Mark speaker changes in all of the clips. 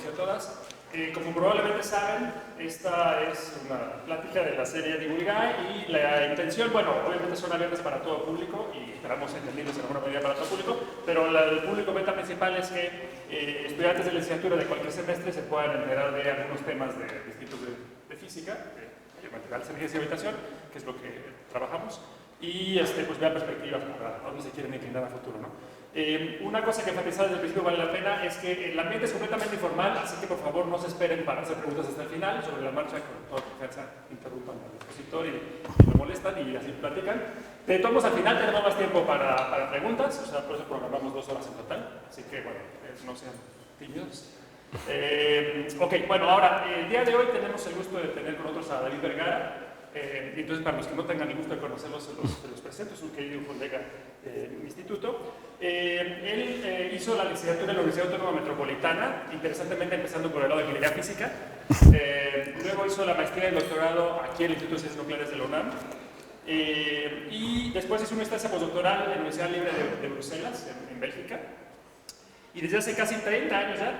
Speaker 1: y a todas. Como probablemente saben, esta es una plática de la serie Divulgar y la intención, bueno, obviamente son abiertas para todo público y esperamos entendidos en alguna medida para todo público, pero el público meta principal es que estudiantes de licenciatura de cualquier semestre se puedan enterar de algunos temas distintos de física, de materiales, energías y habitación, que es lo que trabajamos, y pues vean perspectivas para dónde se quieren inclinar a futuro, ¿no? Una cosa que enfatizar desde el principio vale la pena es que el ambiente es completamente informal, así que por favor no se esperen para hacer preguntas hasta el final. Sobre la marcha, con toda confianza, interrumpan al expositor y lo molestan y así platican. De todos modos, al final tenemos más tiempo para preguntas, o sea, por eso programamos 2 horas en total, así que bueno, no sean tímidos. Ok, bueno, ahora, el día de hoy tenemos el gusto de tener con nosotros a David Vergara. Entonces, para los que no tengan el gusto de conocerlos, se los presento, es un querido colega de mi instituto. Él hizo la licenciatura en la Universidad Autónoma Metropolitana, interesantemente empezando por el lado de ingeniería física. Luego hizo la maestría y el doctorado aquí en el Instituto de Ciencias Nucleares de la UNAM. Y después hizo una estancia postdoctoral en la Universidad Libre de Bruselas, en Bélgica. Y desde hace casi 30 años ya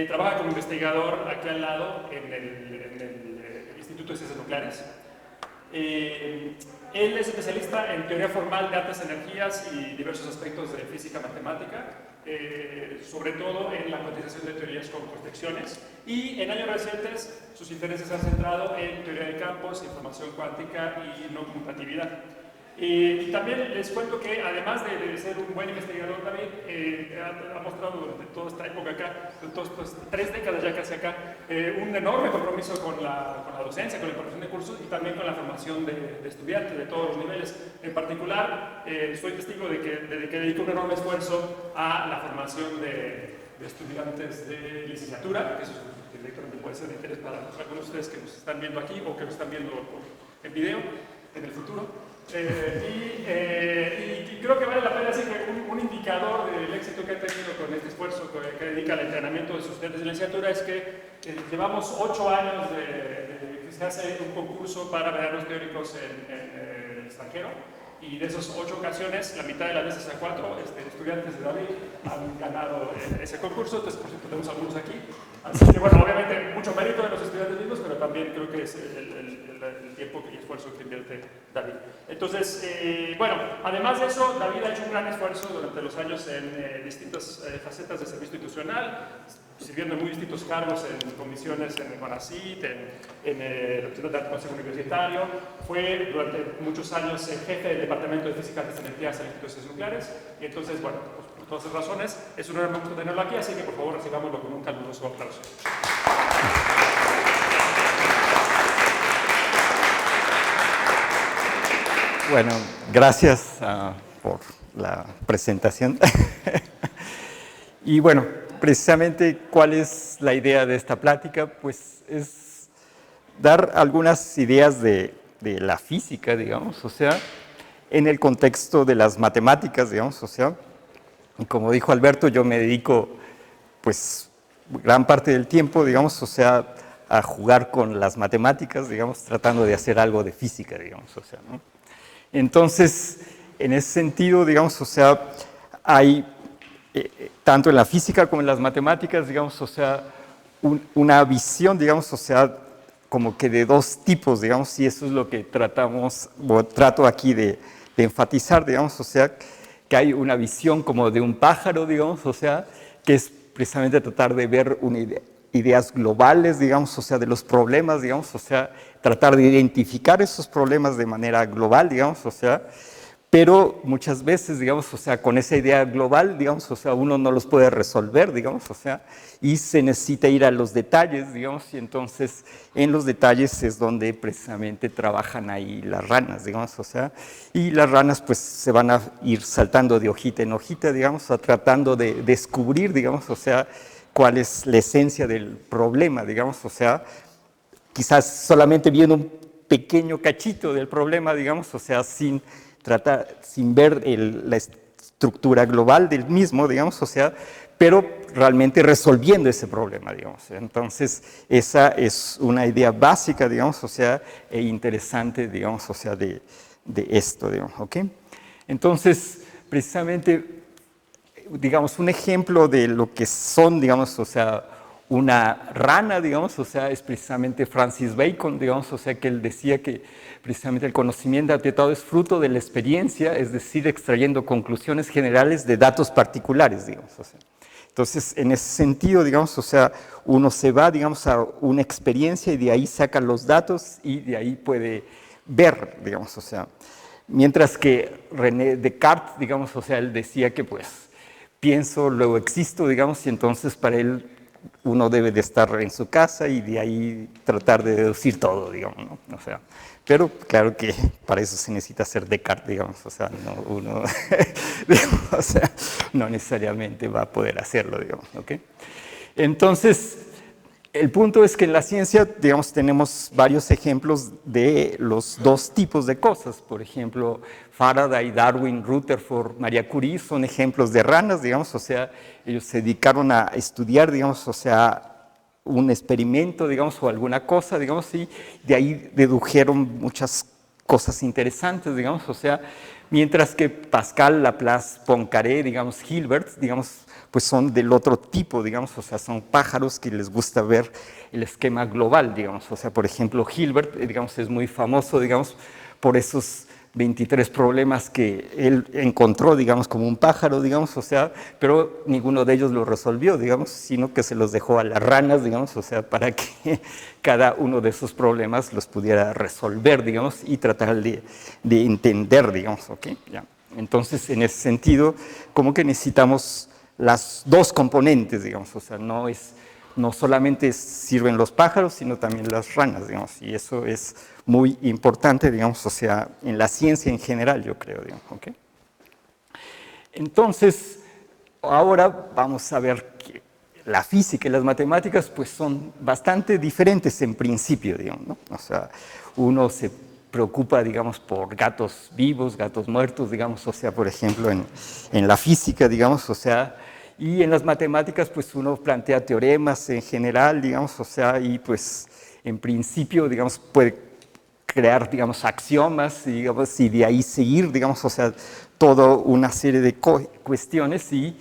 Speaker 1: trabaja como investigador aquí al lado en el Instituto de Ciencias Nucleares. Él es especialista en teoría formal de altas energías y diversos aspectos de física matemática, sobre todo en la cuantización de teorías con conexiones, y en años recientes sus intereses se han centrado en teoría de campos, información cuántica y no conmutatividad. Y también les cuento que además de ser un buen investigador, David ha mostrado durante toda esta época acá, durante todas estas 3 décadas ya casi acá, un enorme compromiso con la docencia, con la impartición de cursos y también con la formación de estudiantes de todos los niveles. En particular, soy testigo de que dedico un enorme esfuerzo a la formación de estudiantes de licenciatura, que eso directamente puede ser de interés para algunos de ustedes que nos están viendo aquí o que nos están viendo en video en el futuro. Y creo que vale la pena decir que un indicador del éxito que ha tenido con este esfuerzo que dedica al entrenamiento de sus estudiantes de licenciatura es que llevamos 8 años de que se hace un concurso para veranos teóricos en el extranjero, y de esas 8 ocasiones, la mitad de las veces a 4 estudiantes de David han ganado ese concurso. Entonces, por cierto, tenemos algunos aquí. Así que, bueno, obviamente, mucho mérito de los estudiantes mismos, pero también creo que es el tiempo y esfuerzo que invierte David. Entonces, bueno, además de eso, David ha hecho un gran esfuerzo durante los años en distintas facetas de servicio institucional, sirviendo en muy distintos cargos en comisiones en el CONACYT, en el representante del Consejo Universitario. Fue durante muchos años jefe del Departamento de Física de Energías del Instituto de Ciencias Nucleares. Y entonces, bueno, pues, por todas esas razones, es un enorme gusto tenerlo aquí, así que por favor recibámoslo con un caluroso aplauso.
Speaker 2: Bueno, gracias por la presentación. Y bueno, precisamente, ¿cuál es la idea de esta plática? Pues es dar algunas ideas de la física, digamos, o sea, en el contexto de las matemáticas, digamos, o sea, y como dijo Alberto, yo me dedico, pues, gran parte del tiempo, digamos, o sea, a jugar con las matemáticas, digamos, tratando de hacer algo de física, digamos, o sea, ¿no? Entonces, en ese sentido, digamos, o sea, hay, tanto en la física como en las matemáticas, digamos, o sea, una visión, digamos, o sea, como que de 2 tipos, digamos, y eso es lo que trato aquí de enfatizar, digamos, o sea, que hay una visión como de un pájaro, digamos, o sea, que es precisamente tratar de ver ideas globales, digamos, o sea, de los problemas, digamos, o sea, tratar de identificar esos problemas de manera global, digamos, o sea, pero muchas veces, digamos, o sea, con esa idea global, digamos, o sea, uno no los puede resolver, digamos, o sea, y se necesita ir a los detalles, digamos, y entonces en los detalles es donde precisamente trabajan ahí las ranas, digamos, o sea, y las ranas pues se van a ir saltando de hojita en hojita, digamos, o sea, tratando de descubrir, digamos, o sea, cuál es la esencia del problema, digamos, o sea, quizás solamente viendo un pequeño cachito del problema, digamos, o sea, sin ver la estructura global del mismo, digamos, o sea, pero realmente resolviendo ese problema, digamos. Entonces, esa es una idea básica, digamos, o sea, e interesante, digamos, o sea, de esto, digamos, ¿ok? Entonces, precisamente, digamos, un ejemplo de lo que son, digamos, o sea, una rana, digamos, o sea, es precisamente Francis Bacon, digamos, o sea, que él decía que precisamente el conocimiento ante todo es fruto de la experiencia, es decir, extrayendo conclusiones generales de datos particulares, digamos, o sea. Entonces, en ese sentido, digamos, o sea, uno se va, digamos, a una experiencia y de ahí saca los datos y de ahí puede ver, digamos, o sea. Mientras que René Descartes, digamos, o sea, él decía que pues pienso, luego existo, digamos, y entonces para él uno debe de estar en su casa y de ahí tratar de deducir todo, digamos, ¿no? O sea, pero claro que para eso se necesita ser Descartes, digamos, o sea, no, uno digamos, o sea, no necesariamente va a poder hacerlo, digamos, ¿ok? Entonces, el punto es que en la ciencia, digamos, tenemos varios ejemplos de los dos tipos de cosas. Por ejemplo, Faraday, Darwin, Rutherford, María Curie son ejemplos de ranas, digamos, o sea, ellos se dedicaron a estudiar, digamos, o sea, un experimento, digamos, o alguna cosa, digamos, y de ahí dedujeron muchas cosas interesantes, digamos, o sea, mientras que Pascal, Laplace, Poincaré, digamos, Hilbert, digamos, pues son del otro tipo, digamos, o sea, son pájaros que les gusta ver el esquema global, digamos, o sea, por ejemplo, Hilbert, digamos, es muy famoso, digamos, por esos 23 problemas que él encontró, digamos, como un pájaro, digamos, o sea, pero ninguno de ellos lo resolvió, digamos, sino que se los dejó a las ranas, digamos, o sea, para que cada uno de esos problemas los pudiera resolver, digamos, y tratar de entender, digamos, ¿ok? Ya. Entonces, en ese sentido, como que necesitamos las dos componentes, digamos, o sea, no solamente sirven los pájaros, sino también las ranas, digamos, y eso es muy importante, digamos, o sea, en la ciencia en general, yo creo, digamos, ¿ok? Entonces, ahora vamos a ver que la física y las matemáticas, pues, son bastante diferentes en principio, digamos, ¿no? O sea, uno se preocupa, digamos, por gatos vivos, gatos muertos, digamos, o sea, por ejemplo, en la física, digamos, o sea, y en las matemáticas, pues uno plantea teoremas en general, digamos, o sea, y pues en principio, digamos, puede crear, digamos, axiomas, digamos, y de ahí seguir, digamos, o sea, toda una serie de cuestiones y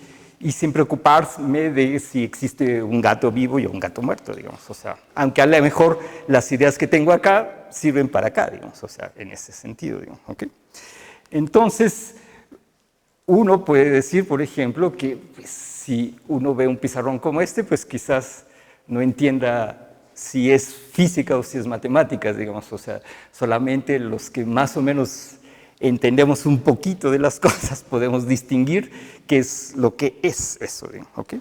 Speaker 2: sin preocuparme de si existe un gato vivo y un gato muerto, digamos, o sea, aunque a lo mejor las ideas que tengo acá sirven para acá, digamos, o sea, en ese sentido, digamos, ¿ok? Entonces, uno puede decir, por ejemplo, que pues, si uno ve un pizarrón como este, pues quizás no entienda si es física o si es matemáticas, digamos, o sea, solamente los que más o menos entendemos un poquito de las cosas podemos distinguir qué es lo que es eso, digamos, ¿ok?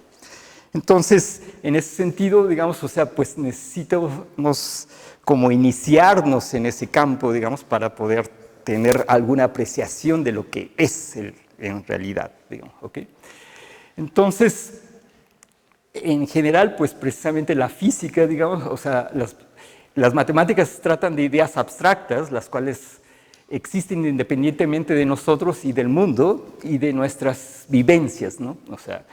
Speaker 2: Entonces, en ese sentido, digamos, o sea, pues necesitamos como iniciarnos en ese campo, digamos, para poder tener alguna apreciación de lo que es en realidad, digamos, ¿ok? Entonces, en general, pues precisamente la física, digamos, o sea, las matemáticas tratan de ideas abstractas, las cuales existen independientemente de nosotros y del mundo y de nuestras vivencias, ¿no? O sea,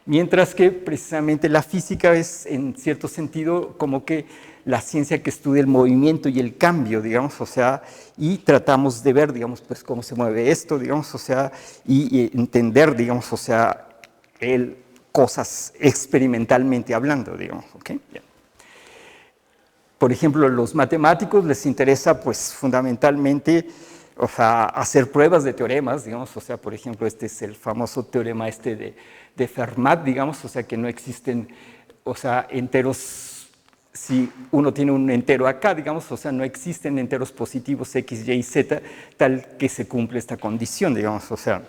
Speaker 2: mientras que precisamente la física es, en cierto sentido, como que la ciencia que estudia el movimiento y el cambio, digamos, o sea, y tratamos de ver, digamos, pues cómo se mueve esto, digamos, o sea, y entender, digamos, o sea, cosas experimentalmente hablando, digamos, ¿ok? Bien. Por ejemplo, a los matemáticos les interesa, pues, fundamentalmente, o sea, hacer pruebas de teoremas, digamos, o sea, por ejemplo, este es el famoso teorema de Fermat, digamos, o sea, que no existen, o sea, enteros, si uno tiene un entero acá, digamos, o sea, no existen enteros positivos X, Y y Z, tal que se cumple esta condición, digamos, o sea,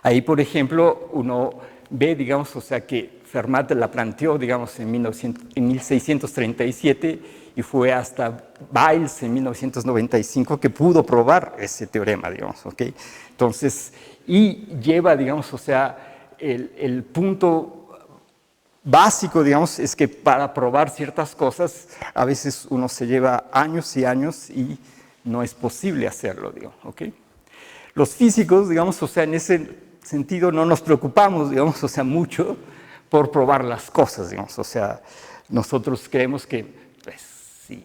Speaker 2: ahí, por ejemplo, uno ve, digamos, o sea, que Fermat la planteó, digamos, en 1637 y fue hasta Bayes en 1995 que pudo probar ese teorema, digamos, ¿ok? Entonces, y lleva, digamos, o sea, el punto básico, digamos, es que para probar ciertas cosas, a veces uno se lleva años y años y no es posible hacerlo, digamos, ¿ok? Los físicos, digamos, o sea, en ese sentido no nos preocupamos, digamos, o sea, mucho por probar las cosas, digamos, o sea, nosotros creemos que, pues, sí,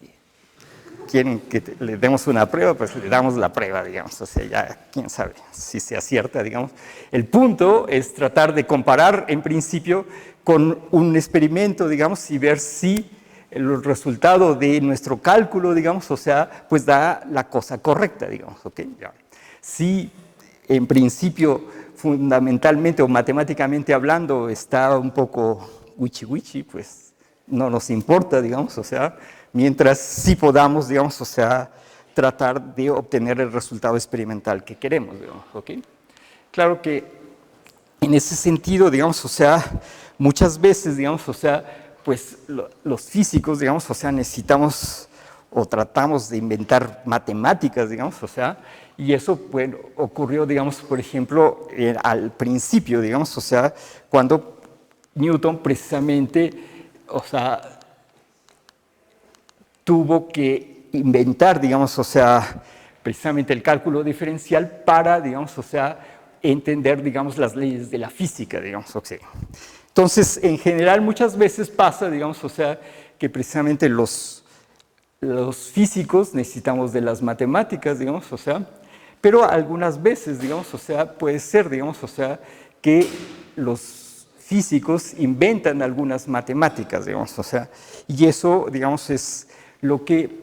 Speaker 2: quieren que le demos una prueba, pues le damos la prueba, digamos, o sea, ya quién sabe si se acierta, digamos. El punto es tratar de comparar, en principio, con un experimento, digamos, y ver si el resultado de nuestro cálculo, digamos, o sea, pues da la cosa correcta, digamos, ¿ok? Ya. Si en principio, fundamentalmente o matemáticamente hablando, está un poco wichi-wichi, pues no nos importa, digamos, o sea, mientras sí podamos, digamos, o sea, tratar de obtener el resultado experimental que queremos, digamos, ¿ok? Claro que en ese sentido, digamos, o sea, muchas veces, digamos, o sea, pues los físicos, digamos, o sea, necesitamos o tratamos de inventar matemáticas, digamos, o sea, y eso bueno, ocurrió, digamos, por ejemplo, al principio, digamos, o sea, cuando Newton precisamente, o sea, tuvo que inventar, digamos, o sea, precisamente el cálculo diferencial para, digamos, o sea, entender, digamos, las leyes de la física, digamos, o sea. Entonces, en general, muchas veces pasa, digamos, o sea, que precisamente los físicos necesitamos de las matemáticas, digamos, o sea, pero algunas veces, digamos, o sea, puede ser, digamos, o sea, que los físicos inventan algunas matemáticas, digamos, o sea, y eso, digamos, es lo que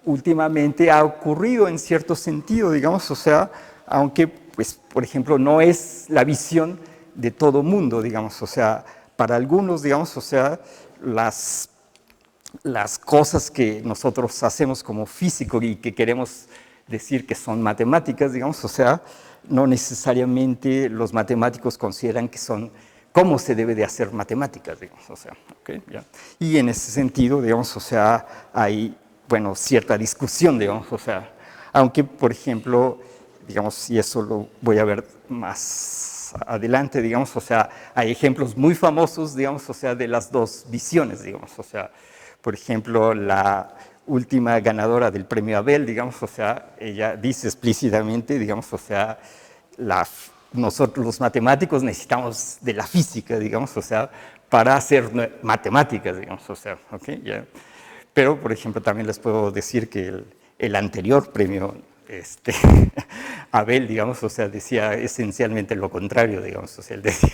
Speaker 2: últimamente ha ocurrido en cierto sentido, digamos, o sea, aunque, pues, por ejemplo, no es la visión de todo mundo, digamos, o sea, para algunos, digamos, o sea, las cosas que nosotros hacemos como físico y que queremos decir que son matemáticas, digamos, o sea, no necesariamente los matemáticos consideran que son cómo se debe de hacer matemáticas, digamos, o sea, ¿okay? ¿Ya? Y en ese sentido, digamos, o sea, hay, bueno, cierta discusión, digamos, o sea, aunque, por ejemplo, digamos, y eso lo voy a ver más adelante, digamos, o sea, hay ejemplos muy famosos, digamos, o sea, de las dos visiones, digamos, o sea, por ejemplo, la última ganadora del premio Abel, digamos, o sea, ella dice explícitamente, digamos, o sea, nosotros los matemáticos necesitamos de la física, digamos, o sea, para hacer matemáticas, digamos, o sea, ¿ok? Yeah. Pero, por ejemplo, también les puedo decir que el anterior premio Abel, digamos, o sea, decía esencialmente lo contrario, digamos, o sea, él decía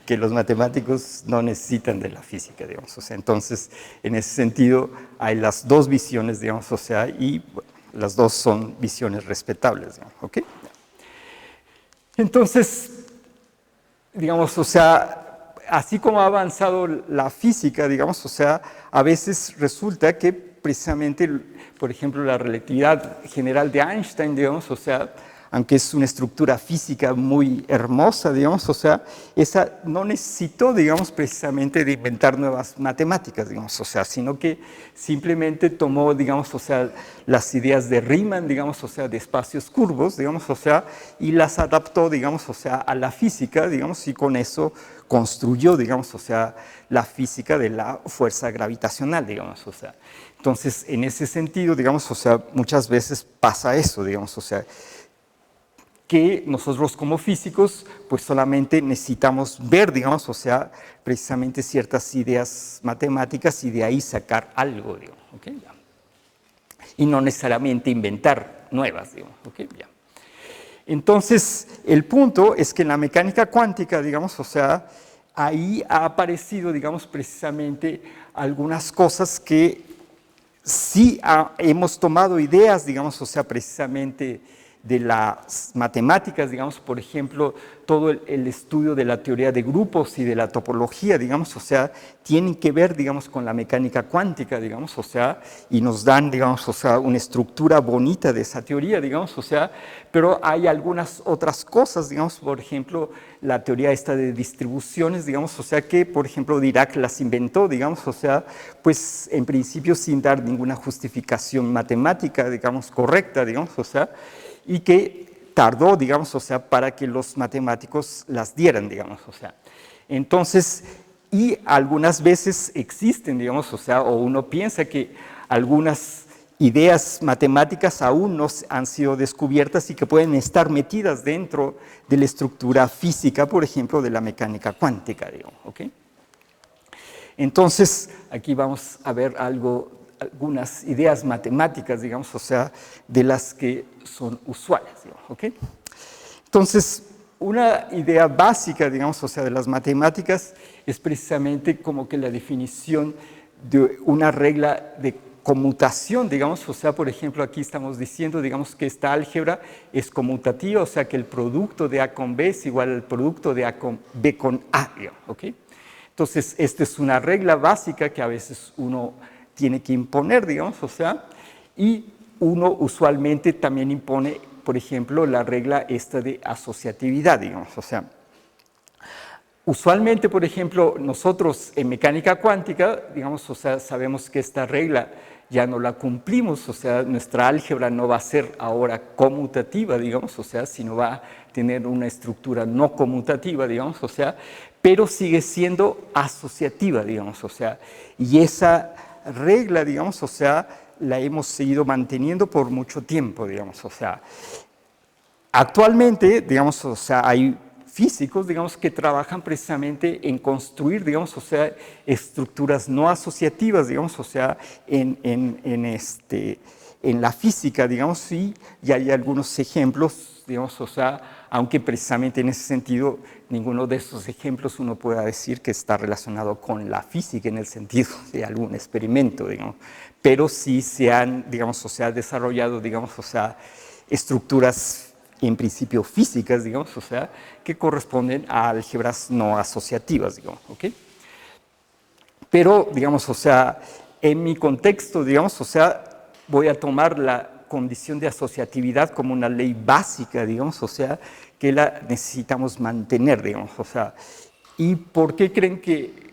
Speaker 2: que los matemáticos no necesitan de la física, digamos, o sea, entonces, en ese sentido, hay las dos visiones, digamos, o sea, y bueno, las dos son visiones respetables, digamos, ¿ok? Entonces, digamos, o sea, así como ha avanzado la física, digamos, o sea, a veces resulta que precisamente, por ejemplo, la relatividad general de Einstein, digamos, o sea, aunque es una estructura física muy hermosa, digamos, o sea, esa no necesitó, digamos, precisamente de inventar nuevas matemáticas, digamos, o sea, sino que simplemente tomó, digamos, o sea, las ideas de Riemann, digamos, o sea, de espacios curvos, digamos, o sea, y las adaptó, digamos, o sea, a la física, digamos, y con eso construyó, digamos, o sea, la física de la fuerza gravitacional, digamos, o sea. Entonces, en ese sentido, digamos, o sea, muchas veces pasa eso, digamos, o sea, que nosotros como físicos, pues solamente necesitamos ver, digamos, o sea, precisamente ciertas ideas matemáticas y de ahí sacar algo, digamos, ¿ok? Ya. Y no necesariamente inventar nuevas, digamos, ¿ok? Ya. Entonces, el punto es que en la mecánica cuántica, digamos, o sea, ahí ha aparecido, digamos, precisamente algunas cosas que sí hemos tomado ideas, digamos, o sea, precisamente de las matemáticas, digamos, por ejemplo, todo el estudio de la teoría de grupos y de la topología, digamos, o sea, tienen que ver, digamos, con la mecánica cuántica, digamos, o sea, y nos dan, digamos, o sea, una estructura bonita de esa teoría, digamos, o sea, pero hay algunas otras cosas, digamos, por ejemplo, la teoría esta de distribuciones, digamos, o sea, que, por ejemplo, Dirac las inventó, digamos, o sea, pues, en principio sin dar ninguna justificación matemática, digamos, correcta, digamos, o sea, y que tardó, digamos, o sea, para que los matemáticos las dieran, digamos, o sea. Entonces, y algunas veces existen, digamos, o sea, o uno piensa que algunas ideas matemáticas aún no han sido descubiertas y que pueden estar metidas dentro de la estructura física, por ejemplo, de la mecánica cuántica, digamos, ¿ok? Entonces, aquí vamos a ver algo algunas ideas matemáticas, digamos, o sea, de las que son usuales, digamos, ¿ok? Entonces, una idea básica, digamos, o sea, de las matemáticas es precisamente como que la definición de una regla de conmutación, digamos, o sea, por ejemplo, aquí estamos diciendo, digamos, que esta álgebra es conmutativa, o sea, que el producto de A con B es igual al producto de A con B con A, digamos, ¿ok? Entonces, esta es una regla básica que a veces uno tiene que imponer, digamos, o sea, y uno usualmente también impone, por ejemplo, la regla esta de asociatividad, digamos, o sea, usualmente, por ejemplo, nosotros en mecánica cuántica, digamos, o sea, sabemos que esta regla ya no la cumplimos, o sea, nuestra álgebra no va a ser ahora conmutativa, digamos, o sea, sino va a tener una estructura no conmutativa, digamos, o sea, pero sigue siendo asociativa, digamos, o sea, y esa regla, digamos, o sea, la hemos seguido manteniendo por mucho tiempo, digamos, o sea, actualmente, digamos, o sea, hay físicos, digamos, que trabajan precisamente en construir, digamos, o sea, estructuras no asociativas, digamos, o sea, en la física, digamos, sí, y hay algunos ejemplos, digamos, o sea, aunque precisamente en ese sentido ninguno de esos ejemplos uno pueda decir que está relacionado con la física en el sentido de algún experimento, digamos, pero sí se han, digamos, o sea, desarrollado, digamos, o sea, estructuras en principio físicas, digamos, o sea, que corresponden a álgebras no asociativas, digamos, ¿ok? Pero, digamos, o sea, en mi contexto, digamos, o sea, voy a tomar la condición de asociatividad como una ley básica, digamos, o sea, que la necesitamos mantener, digamos, o sea, ¿y por qué creen que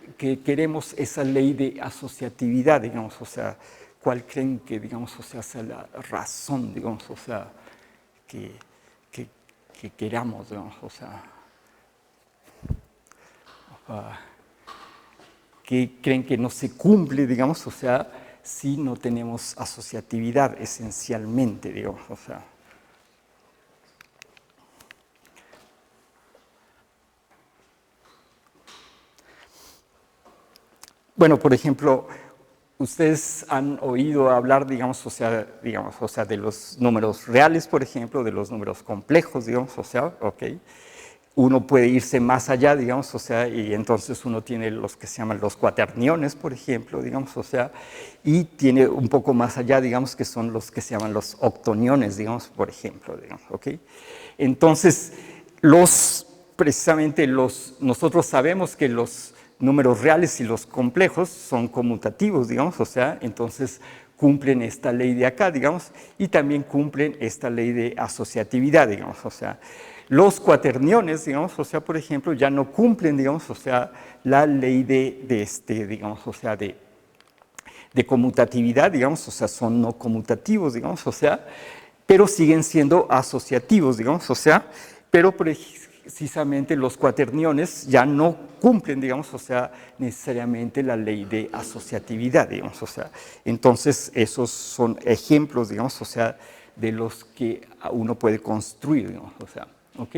Speaker 2: queremos esa ley de asociatividad, digamos, o sea, cuál creen que, digamos, o sea, sea la razón, digamos, o sea, que queramos, digamos, o sea, que creen que no se cumple, digamos, o sea, si no tenemos asociatividad esencialmente, digamos, o sea. Bueno, por ejemplo, ustedes han oído hablar, digamos, o sea, de los números reales, por ejemplo, de los números complejos, digamos, o sea, ok. Uno puede irse más allá, digamos, o sea, y entonces uno tiene los que se llaman los cuaterniones, por ejemplo, digamos, o sea, y tiene un poco más allá, digamos, que son los que se llaman los octoniones, digamos, por ejemplo, digamos, ok. Entonces, precisamente nosotros sabemos que los números reales y los complejos son conmutativos, digamos, o sea, entonces cumplen esta ley de acá, digamos, y también cumplen esta ley de asociatividad, digamos, o sea, los cuaterniones, digamos, o sea, por ejemplo, ya no cumplen, digamos, o sea, la ley digamos, o sea, de conmutatividad, digamos, o sea, son no conmutativos, digamos, o sea, pero siguen siendo asociativos, digamos, o sea, pero precisamente los cuaterniones ya no cumplen, digamos, o sea, necesariamente la ley de asociatividad, digamos, o sea, entonces esos son ejemplos, digamos, o sea, de los que uno puede construir, digamos, o sea, ¿ok?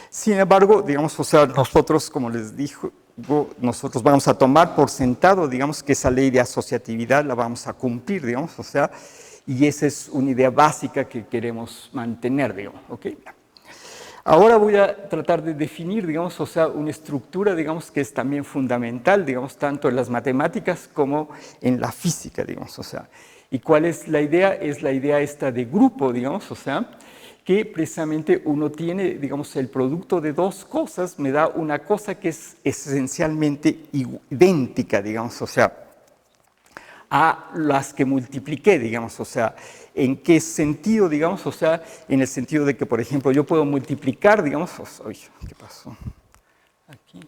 Speaker 2: Sin embargo, digamos, o sea, nosotros, como les digo, nosotros vamos a tomar por sentado, digamos, que esa ley de asociatividad la vamos a cumplir, digamos, o sea, y esa es una idea básica que queremos mantener, digamos, ¿ok? Ahora voy a tratar de definir, digamos, o sea, una estructura, digamos, que es también fundamental, digamos, tanto en las matemáticas como en la física, digamos, o sea. ¿Y cuál es la idea? Es la idea esta de grupo, digamos, o sea, que precisamente uno tiene, digamos, el producto de dos cosas, me da una cosa que es esencialmente idéntica, digamos, o sea, a las que multipliqué, digamos, o sea, ¿en qué sentido, digamos? O sea, en el sentido de que, por ejemplo, yo puedo multiplicar, digamos, oye, ¿qué pasó? Aquí.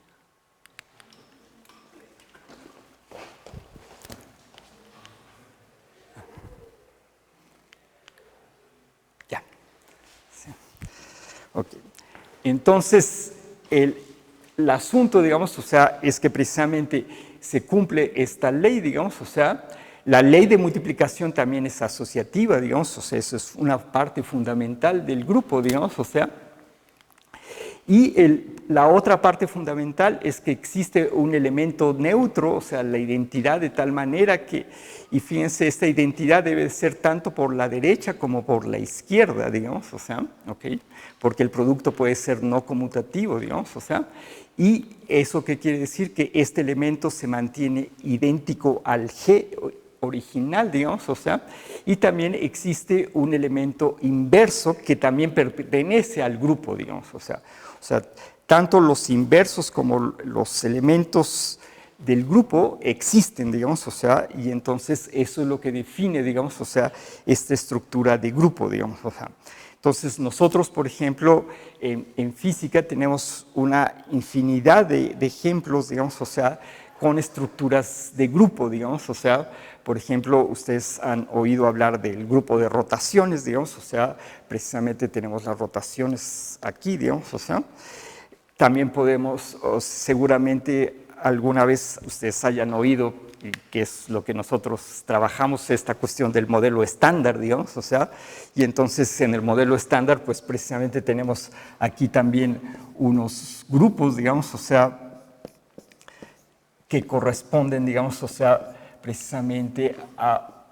Speaker 2: Ya. Sí. Ok. Entonces, el asunto, digamos, o sea, es que precisamente se cumple esta ley, digamos, o sea, la ley de multiplicación también es asociativa, digamos, o sea, eso es una parte fundamental del grupo, digamos, o sea, Y la otra parte fundamental es que existe un elemento neutro, o sea, la identidad de tal manera que, y fíjense, esta identidad debe ser tanto por la derecha como por la izquierda, digamos, o sea, ¿okay? Porque el producto puede ser no conmutativo, digamos, o sea, y eso qué quiere decir que este elemento se mantiene idéntico al G original, digamos, o sea, y también existe un elemento inverso que también pertenece al grupo, digamos, o sea, tanto los inversos como los elementos del grupo existen, digamos, o sea, y entonces eso es lo que define, digamos, o sea, esta estructura de grupo, digamos, o sea. Entonces nosotros, por ejemplo, en física tenemos una infinidad de ejemplos, digamos, o sea, con estructuras de grupo, digamos, o sea, por ejemplo, ustedes han oído hablar del grupo de rotaciones, digamos, o sea, precisamente tenemos las rotaciones aquí, digamos, o sea, también podemos, seguramente alguna vez ustedes hayan oído, que es lo que nosotros trabajamos, esta cuestión del modelo estándar, digamos, o sea, y entonces en el modelo estándar, pues precisamente tenemos aquí también unos grupos, digamos, o sea, que corresponden, digamos, o sea, precisamente a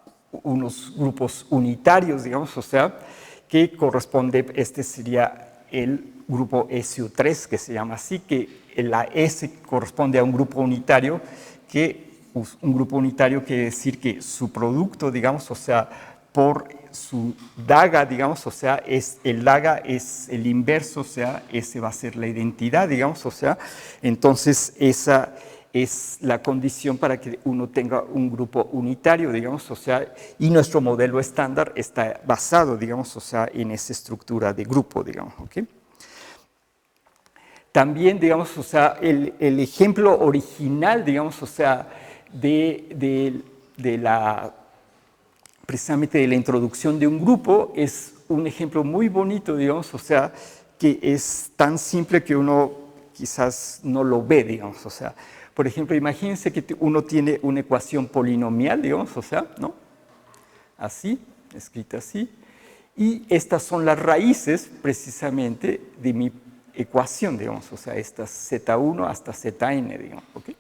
Speaker 2: unos grupos unitarios, digamos, o sea, que corresponde, este sería el grupo SU3, que se llama así, que la S corresponde a un grupo unitario, que un grupo unitario quiere decir que su producto, digamos, o sea, por su daga, digamos, o sea, el daga es el inverso, o sea, ese va a ser la identidad, digamos, o sea, entonces esa es la condición para que uno tenga un grupo unitario, digamos, o sea, y nuestro modelo estándar está basado, digamos, o sea, en esa estructura de grupo, digamos, ¿ok? También, digamos, o sea, el ejemplo original, digamos, o sea, precisamente de la introducción de un grupo es un ejemplo muy bonito, digamos, o sea, que es tan simple que uno quizás no lo ve, digamos, o sea, por ejemplo, imagínense que uno tiene una ecuación polinomial, digamos, o sea, ¿no? Así, escrita así, y estas son las raíces precisamente de mi ecuación, digamos, o sea, estas Z1 hasta Zn, digamos, ¿ok?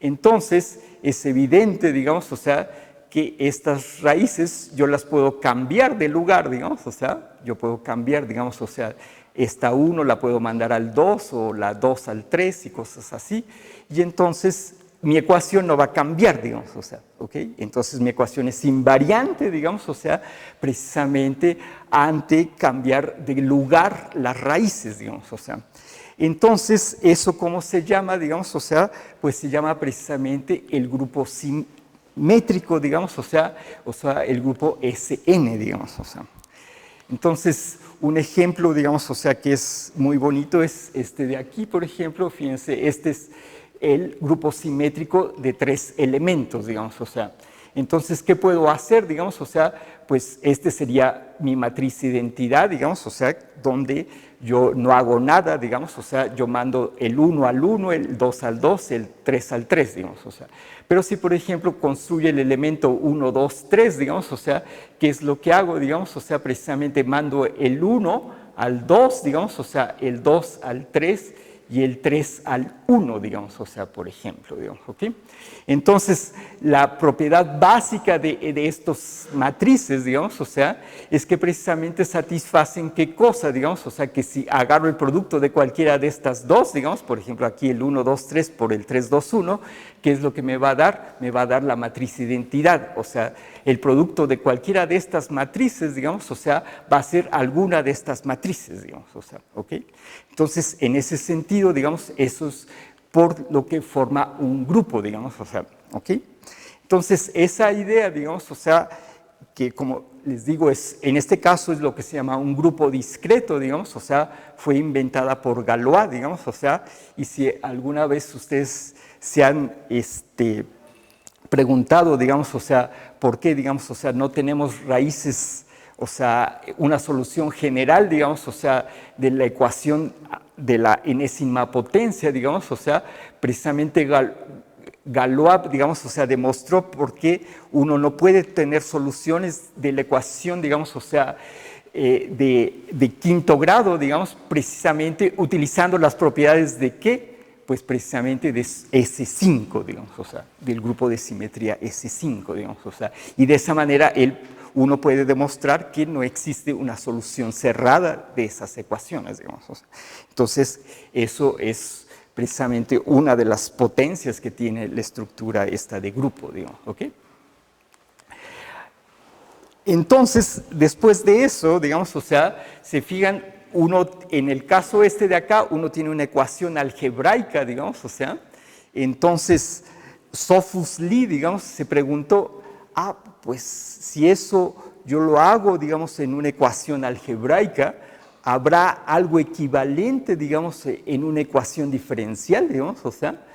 Speaker 2: Entonces, es evidente, digamos, o sea, que estas raíces yo las puedo cambiar de lugar, digamos, o sea, yo puedo cambiar, digamos, o sea, esta 1 la puedo mandar al 2 o la 2 al 3 y cosas así, y entonces mi ecuación no va a cambiar, digamos, o sea, ¿ok? Entonces mi ecuación es invariante, digamos, o sea, precisamente ante cambiar de lugar las raíces, digamos, o sea. Entonces, ¿eso cómo se llama, digamos, o sea? Pues se llama precisamente el grupo simétrico, digamos, o sea, el grupo Sn, digamos, o sea. Entonces, un ejemplo, digamos, o sea, que es muy bonito es este de aquí, por ejemplo, fíjense, este es el grupo simétrico de 3 elementos, digamos, o sea. Entonces, ¿qué puedo hacer, digamos, o sea? Pues este sería mi matriz de identidad, digamos, o sea, donde yo no hago nada, digamos, o sea, yo mando el 1 al 1, el 2 al 2, el 3 al 3, digamos, o sea. Pero si, por ejemplo, construye el elemento 1, 2, 3, digamos, o sea, ¿qué es lo que hago, digamos? O sea, precisamente mando el 1 al 2, digamos, o sea, el 2 al 3 y el 3 al 1, digamos, o sea, por ejemplo, digamos, ¿ok? Entonces, la propiedad básica de estos matrices, digamos, o sea, es que precisamente satisfacen qué cosa, digamos, o sea, que si agarro el producto de cualquiera de estas dos, digamos, por ejemplo, aquí el 1, 2, 3 por el 3, 2, 1, ¿qué es lo que me va a dar? Me va a dar la matriz identidad, o sea, el producto de cualquiera de estas matrices, digamos, o sea, va a ser alguna de estas matrices, digamos, o sea, ¿ok? Entonces, en ese sentido, digamos, eso es por lo que forma un grupo, digamos, o sea, ¿ok? Entonces, esa idea, digamos, o sea, que como les digo, en este caso es lo que se llama un grupo discreto, digamos, o sea, fue inventada por Galois, digamos, o sea, y si alguna vez ustedes se han preguntado, digamos, o sea, ¿por qué, digamos, o sea, no tenemos raíces, o sea, una solución general, digamos, o sea, de la ecuación de la enésima potencia, digamos, o sea, precisamente Galois, digamos, o sea, demostró por qué uno no puede tener soluciones de la ecuación, digamos, o sea, de quinto grado, digamos, precisamente utilizando las propiedades de ¿qué? Pues precisamente de S5, digamos, o sea, del grupo de simetría S5, digamos, o sea, y de esa manera uno puede demostrar que no existe una solución cerrada de esas ecuaciones, digamos. O sea, entonces, eso es precisamente una de las potencias que tiene la estructura esta de grupo, digamos, ¿ok? Entonces, después de eso, digamos, o sea, se fijan, uno, en el caso este de acá, uno tiene una ecuación algebraica, digamos, o sea, entonces, Sophus Lee, digamos, se preguntó, pues si eso yo lo hago, digamos, en una ecuación algebraica, ¿habrá algo equivalente, digamos, en una ecuación diferencial, digamos, o sea?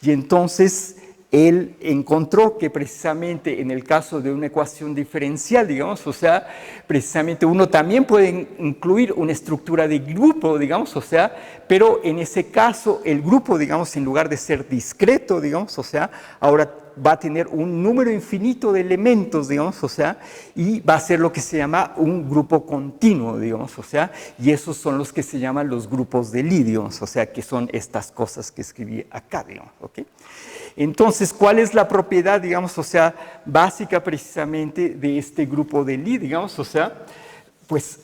Speaker 2: Y entonces él encontró que precisamente en el caso de una ecuación diferencial, digamos, o sea, precisamente uno también puede incluir una estructura de grupo, digamos, o sea, pero en ese caso el grupo, digamos, en lugar de ser discreto, digamos, o sea, ahora va a tener un número infinito de elementos, digamos, o sea, y va a ser lo que se llama un grupo continuo, digamos, o sea, y esos son los que se llaman los grupos de Lie, digamos, o sea, que son estas cosas que escribí acá, digamos, ¿ok? Entonces, ¿cuál es la propiedad, digamos, o sea, básica precisamente de este grupo de Lie, digamos, o sea, pues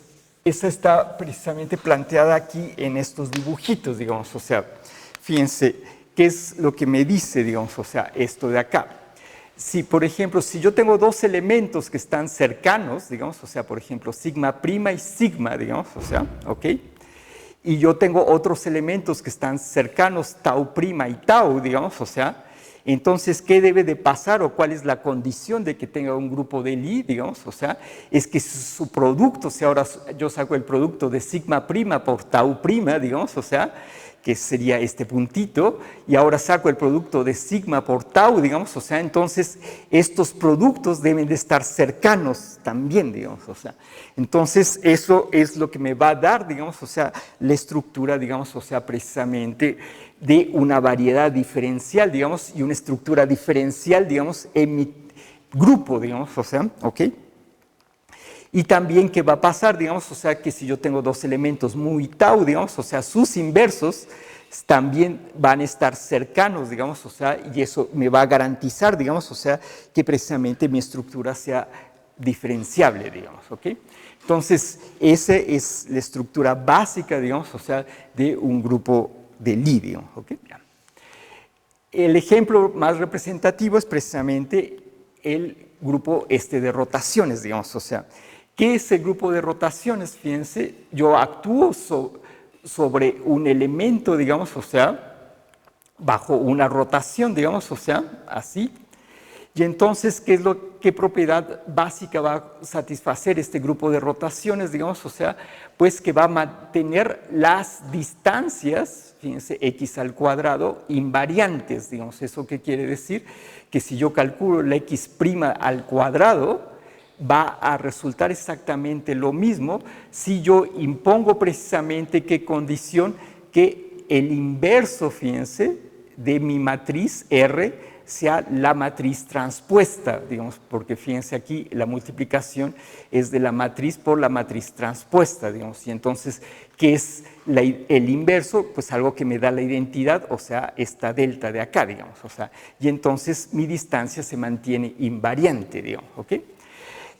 Speaker 2: esa está precisamente planteada aquí en estos dibujitos, digamos, o sea, fíjense, ¿qué es lo que me dice, digamos, o sea, esto de acá? Si, por ejemplo, si yo tengo dos elementos que están cercanos, digamos, o sea, por ejemplo, sigma prima y sigma, digamos, o sea, ¿ok? Y yo tengo otros elementos que están cercanos, tau prima y tau, digamos, o sea, entonces, ¿qué debe de pasar o cuál es la condición de que tenga un grupo de Lie, digamos? O sea, es que su producto, si ahora yo saco el producto de sigma prima por tau prima, digamos, o sea, que sería este puntito, y ahora saco el producto de sigma por tau, digamos, o sea, entonces estos productos deben de estar cercanos también, digamos, o sea, entonces eso es lo que me va a dar, digamos, o sea, la estructura, digamos, o sea, precisamente de una variedad diferencial, digamos, y una estructura diferencial, digamos, en mi grupo, digamos, o sea, ¿ok? Y también, ¿qué va a pasar? Digamos, o sea, que si yo tengo dos elementos muy tau, digamos, o sea, sus inversos también van a estar cercanos, digamos, o sea, y eso me va a garantizar, digamos, o sea, que precisamente mi estructura sea diferenciable, digamos, ¿ok? Entonces, esa es la estructura básica, digamos, o sea, de un grupo de Lie, digamos, ¿ok? El ejemplo más representativo es precisamente el grupo de rotaciones, digamos, o sea, ¿qué es el grupo de rotaciones? Fíjense, yo actúo sobre un elemento, digamos, o sea, bajo una rotación, digamos, o sea, así. Y entonces, ¿qué propiedad básica va a satisfacer este grupo de rotaciones, digamos? O sea, pues que va a mantener las distancias, fíjense, x al cuadrado, invariantes, digamos. ¿Eso qué quiere decir? Que si yo calculo la x' al cuadrado, va a resultar exactamente lo mismo si yo impongo precisamente qué condición, que el inverso, fíjense, de mi matriz R sea la matriz transpuesta, digamos, porque fíjense aquí, la multiplicación es de la matriz por la matriz transpuesta, digamos, y entonces, ¿qué es el inverso? Pues algo que me da la identidad, o sea, esta delta de acá, digamos, o sea, y entonces mi distancia se mantiene invariante, digamos, ¿ok?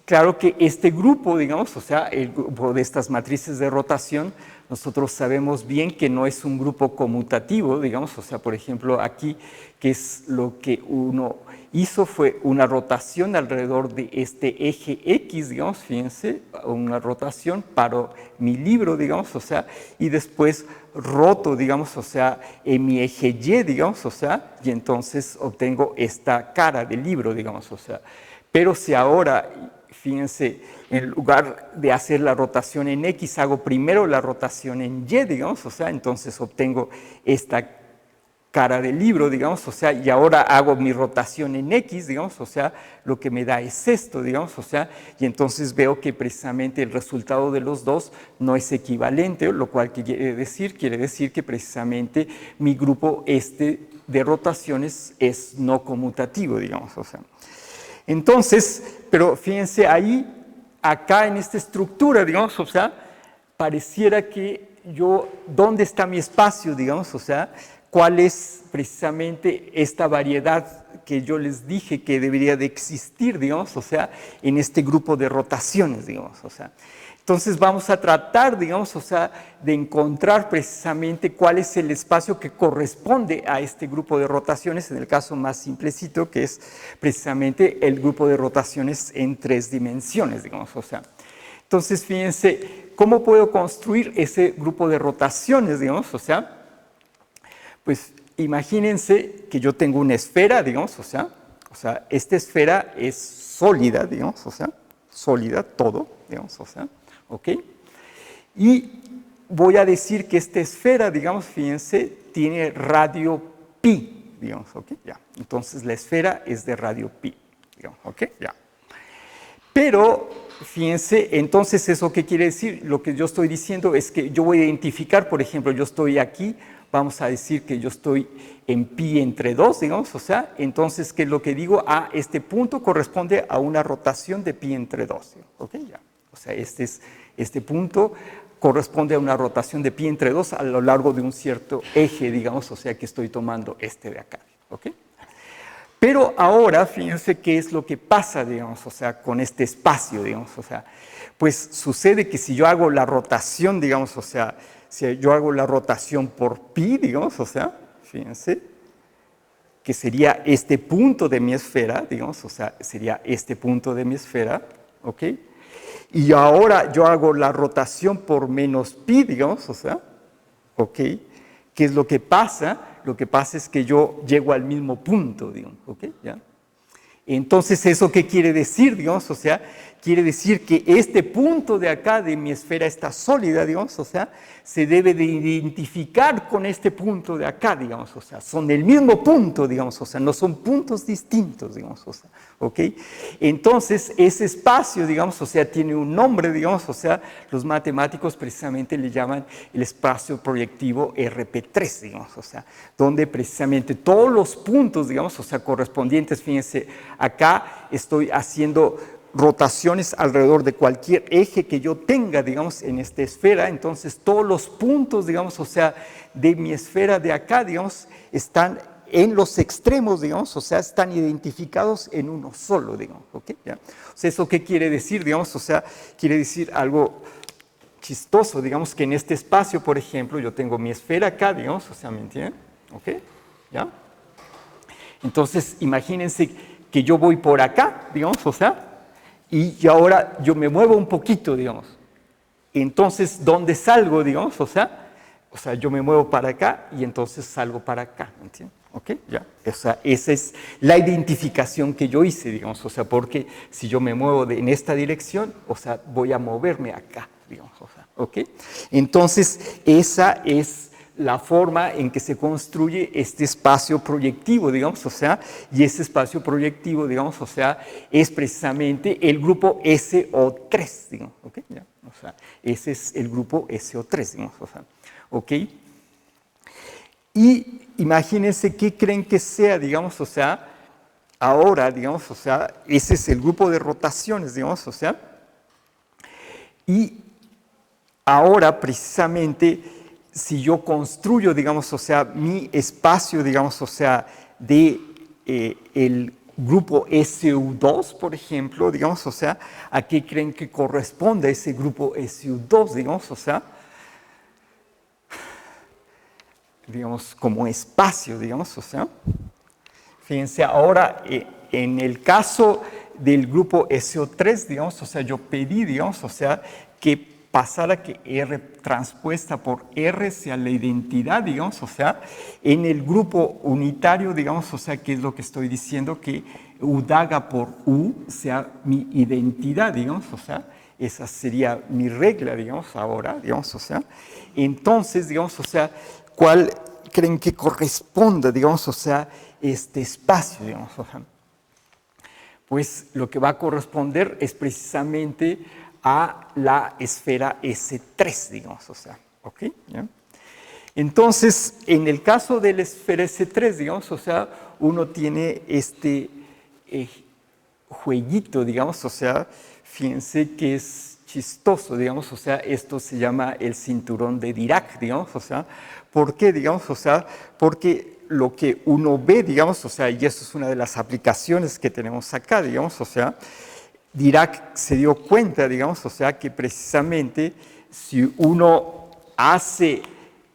Speaker 2: Claro que este grupo, digamos, o sea, el grupo de estas matrices de rotación, nosotros sabemos bien que no es un grupo conmutativo, digamos, o sea, por ejemplo, aquí, que es lo que uno hizo fue una rotación alrededor de este eje X, digamos, fíjense, una rotación para mi libro, digamos, o sea, y después roto, digamos, o sea, en mi eje Y, digamos, o sea, y entonces obtengo esta cara del libro, digamos, o sea, pero si ahora, fíjense, en lugar de hacer la rotación en X, hago primero la rotación en Y, digamos, o sea, entonces obtengo esta cara del libro, digamos, o sea, y ahora hago mi rotación en X, digamos, o sea, lo que me da es esto, digamos, o sea, y entonces veo que precisamente el resultado de los dos no es equivalente, lo cual quiere decir que precisamente mi grupo de rotaciones es no conmutativo, digamos, o sea. Entonces, pero fíjense, ahí acá en esta estructura, digamos, o sea, pareciera que ¿dónde está mi espacio, digamos? O sea, ¿cuál es precisamente esta variedad que yo les dije que debería de existir, digamos? O sea, en este grupo de rotaciones, digamos, o sea. Entonces vamos a tratar, digamos, o sea, de encontrar precisamente cuál es el espacio que corresponde a este grupo de rotaciones, en el caso más simplecito, que es precisamente el grupo de rotaciones en 3 dimensiones, digamos, o sea. Entonces, fíjense, ¿cómo puedo construir ese grupo de rotaciones, digamos? O sea, pues imagínense que yo tengo una esfera, digamos, o sea, esta esfera es sólida, digamos, o sea, sólida, todo, digamos, o sea, ¿ok? Y voy a decir que esta esfera, digamos, fíjense, tiene radio pi, digamos, ¿ok? Ya. Entonces, la esfera es de radio pi, digamos, ¿ok? Ya. Pero, fíjense, entonces, ¿eso qué quiere decir? Lo que yo estoy diciendo es que yo voy a identificar, por ejemplo, yo estoy aquí, vamos a decir que yo estoy en pi entre 2, digamos, o sea, entonces, ¿qué es lo que digo? Este punto corresponde a una rotación de pi entre 2, ¿ok? Ya. O sea, este punto corresponde a una rotación de pi entre 2 a lo largo de un cierto eje, digamos, o sea, que estoy tomando este de acá, ¿ok? Pero ahora, fíjense qué es lo que pasa, digamos, o sea, con este espacio, digamos, o sea, pues sucede que si yo hago la rotación, digamos, o sea, si yo hago la rotación por pi, digamos, o sea, fíjense, que sería este punto de mi esfera, digamos, o sea, sería este punto de mi esfera, ¿ok? Y ahora yo hago la rotación por menos pi, digamos, o sea, ¿ok? ¿Qué es lo que pasa? Lo que pasa es que yo llego al mismo punto, digamos, ¿ok? ¿Ya? Entonces, ¿eso qué quiere decir, digamos? O sea, quiere decir que este punto de acá de mi esfera está sólida, digamos, o sea, se debe de identificar con este punto de acá, digamos, o sea, son el mismo punto, digamos, o sea, no son puntos distintos, digamos, o sea, ¿ok? Entonces, ese espacio, digamos, o sea, tiene un nombre, digamos, o sea, los matemáticos precisamente le llaman el espacio proyectivo RP3, digamos, o sea, donde precisamente todos los puntos, digamos, o sea, correspondientes, fíjense, acá estoy haciendo rotaciones alrededor de cualquier eje que yo tenga, digamos, en esta esfera. Entonces, todos los puntos, digamos, o sea, de mi esfera de acá, digamos, están en los extremos, digamos, o sea, están identificados en uno solo, digamos, ¿ok? ¿Ya? O sea, ¿eso qué quiere decir, digamos? O sea, quiere decir algo chistoso, digamos, que en este espacio, por ejemplo, yo tengo mi esfera acá, digamos, o sea, ¿me entienden? ¿Ok? ¿Ya? Entonces, imagínense que yo voy por acá, digamos, o sea, y ahora yo me muevo un poquito, digamos. Entonces, ¿dónde salgo, digamos? O sea, yo me muevo para acá y entonces salgo para acá, ¿me entienden? ¿Ok? Ya. O sea, esa es la identificación que yo hice, digamos, o sea, porque si yo me muevo en esta dirección, o sea, voy a moverme acá, digamos, o sea, ¿ok? Entonces, esa es la forma en que se construye este espacio proyectivo, digamos, o sea, y ese espacio proyectivo, digamos, o sea, es precisamente el grupo SO3, digamos, ¿ok? ¿Ya? O sea, ese es el grupo SO3, digamos, o sea, ¿ok? Y imagínense qué creen que sea, digamos, o sea, ahora, digamos, o sea, ese es el grupo de rotaciones, digamos, o sea, y ahora precisamente si yo construyo, digamos, o sea, mi espacio, digamos, o sea, de el grupo SU2, por ejemplo, digamos, o sea, ¿a qué creen que corresponde ese grupo SU2, digamos, o sea? Digamos, como espacio, digamos, o sea. Fíjense, ahora, en el caso del grupo SO3, digamos, o sea, yo pedí, digamos, o sea, que pasara que R transpuesta por R sea la identidad, digamos, o sea, en el grupo unitario, digamos, o sea, que es lo que estoy diciendo, que U daga por U sea mi identidad, digamos, o sea, esa sería mi regla, digamos, ahora, digamos, o sea, entonces, digamos, o sea, ¿cuál creen que corresponda, digamos, o sea, este espacio, digamos, o sea? Pues lo que va a corresponder es precisamente a la esfera S3, digamos, o sea, ¿ok? ¿Ya? Entonces, en el caso de la esfera S3, digamos, o sea, uno tiene jueguito, digamos, o sea, fíjense que es chistoso, digamos, o sea, esto se llama el cinturón de Dirac, digamos, o sea, ¿por qué, digamos, o sea, porque lo que uno ve, digamos, o sea, y esto es una de las aplicaciones que tenemos acá, digamos, o sea, Dirac se dio cuenta, digamos, o sea, que precisamente si uno hace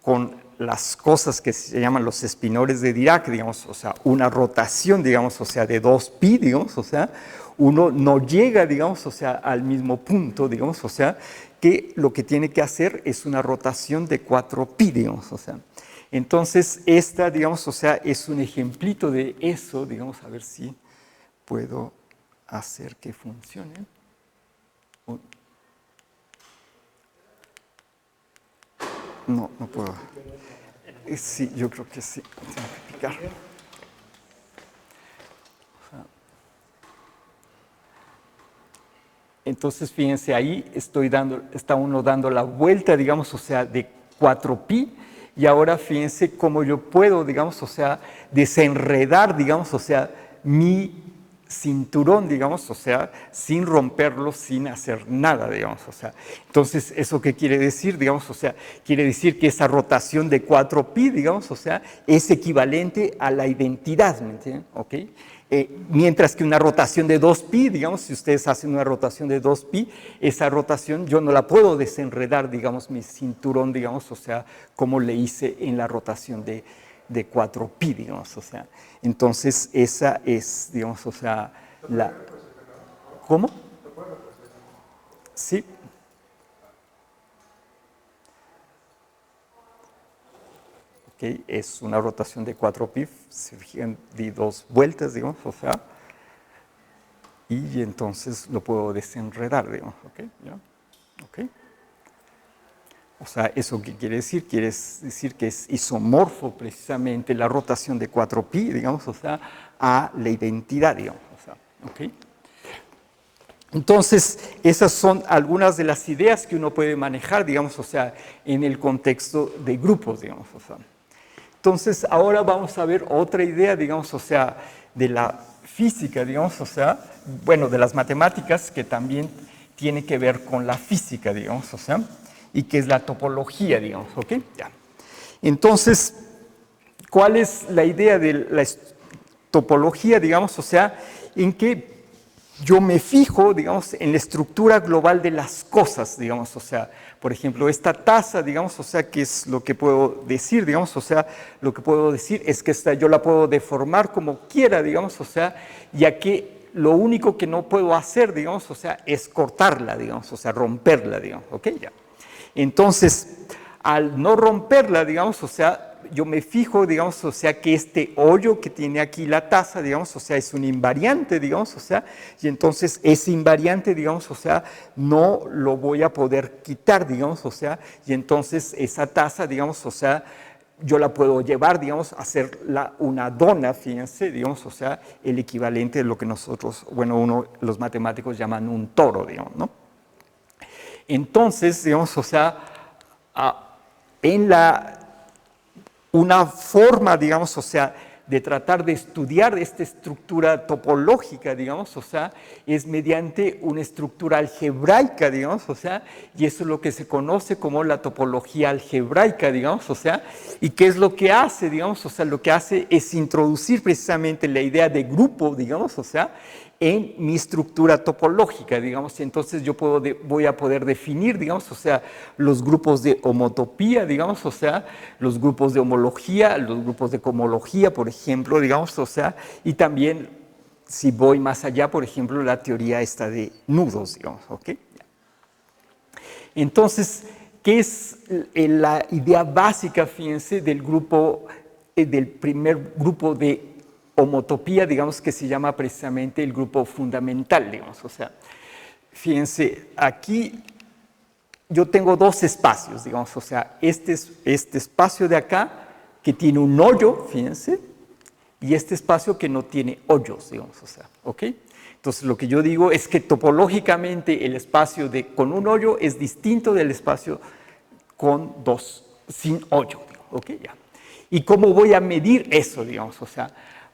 Speaker 2: con las cosas que se llaman los espinores de Dirac, digamos, o sea, una rotación, digamos, o sea, de 2pi, digamos, o sea, uno no llega, digamos, o sea, al mismo punto, digamos, o sea, que lo que tiene que hacer es una rotación de 4pi, digamos, o sea. Entonces, esta, digamos, o sea, es un ejemplito de eso, digamos, a ver si puedo hacer que funcione. No, no puedo. Sí, yo creo que sí. Tengo que picar. Entonces, fíjense, ahí está uno dando la vuelta, digamos, o sea, de 4pi, y ahora fíjense cómo yo puedo, digamos, o sea, desenredar, digamos, o sea, mi cinturón, digamos, o sea, sin romperlo, sin hacer nada, digamos, o sea. Entonces, ¿eso qué quiere decir? Digamos, o sea, quiere decir que esa rotación de 4pi, digamos, o sea, es equivalente a la identidad, ¿me entienden? ¿Ok? Mientras que una rotación de 2pi, digamos, si ustedes hacen una rotación de 2pi, esa rotación yo no la puedo desenredar, digamos, mi cinturón, digamos, o sea, como le hice en la rotación de 4pi, digamos, o sea. Entonces, esa es, digamos, o sea, la... ¿Cómo? Sí. Okay, es una rotación de 4pi, se fijan, di 2 vueltas, digamos, o sea, y entonces lo puedo desenredar, digamos, ¿ok? ¿Ya? ¿Ok? O sea, ¿eso qué quiere decir? Quiere decir que es isomorfo precisamente la rotación de 4pi, digamos, o sea, a la identidad, digamos, o sea, ¿ok? Entonces, esas son algunas de las ideas que uno puede manejar, digamos, o sea, en el contexto de grupos, digamos, o sea. Entonces, ahora vamos a ver otra idea, digamos, o sea, de la física, digamos, o sea, bueno, de las matemáticas que también tiene que ver con la física, digamos, o sea, y que es la topología, digamos, ¿ok? Ya. Entonces, ¿cuál es la idea de la topología, digamos, o sea, en que yo me fijo, digamos, en la estructura global de las cosas, digamos, o sea, por ejemplo, esta taza, digamos, o sea, ¿qué es lo que puedo decir, digamos, o sea, lo que puedo decir es que esta yo la puedo deformar como quiera, digamos, o sea, ya que lo único que no puedo hacer, digamos, o sea, es cortarla, digamos, o sea, romperla, digamos, ¿ok? Ya. Entonces, al no romperla, digamos, o sea, yo me fijo, digamos, o sea, que este hoyo que tiene aquí la taza, digamos, o sea, es un invariante, digamos, o sea, y entonces ese invariante, digamos, o sea, no lo voy a poder quitar, digamos, o sea, y entonces esa taza, digamos, o sea, yo la puedo llevar, digamos, a hacer una dona, fíjense, digamos, o sea, el equivalente de lo que nosotros, bueno, los matemáticos llaman un toro, digamos, ¿no? Entonces, digamos, o sea, una forma, digamos, o sea, de tratar de estudiar esta estructura topológica, digamos, o sea, es mediante una estructura algebraica, digamos, o sea, y eso es lo que se conoce como la topología algebraica, digamos, o sea, y qué es lo que hace, digamos, o sea, lo que hace es introducir precisamente la idea de grupo, digamos, o sea, en mi estructura topológica, digamos, y entonces yo voy a poder definir, digamos, o sea, los grupos de homotopía, digamos, o sea, los grupos de homología, los grupos de cohomología, por ejemplo, digamos, o sea, y también, si voy más allá, por ejemplo, la teoría esta de nudos, digamos, ¿ok? Entonces, ¿qué es la idea básica, fíjense, del grupo, del primer grupo de homotopía, digamos, que se llama precisamente el grupo fundamental, digamos, o sea, fíjense, aquí yo tengo dos espacios, digamos, o sea, este espacio de acá que tiene un hoyo, fíjense, y este espacio que no tiene hoyos, digamos, o sea, ¿ok? Entonces, lo que yo digo es que topológicamente el espacio con un hoyo es distinto del espacio sin hoyo, digamos, ¿ok? Ya. ¿Y cómo voy a medir eso, digamos, o sea?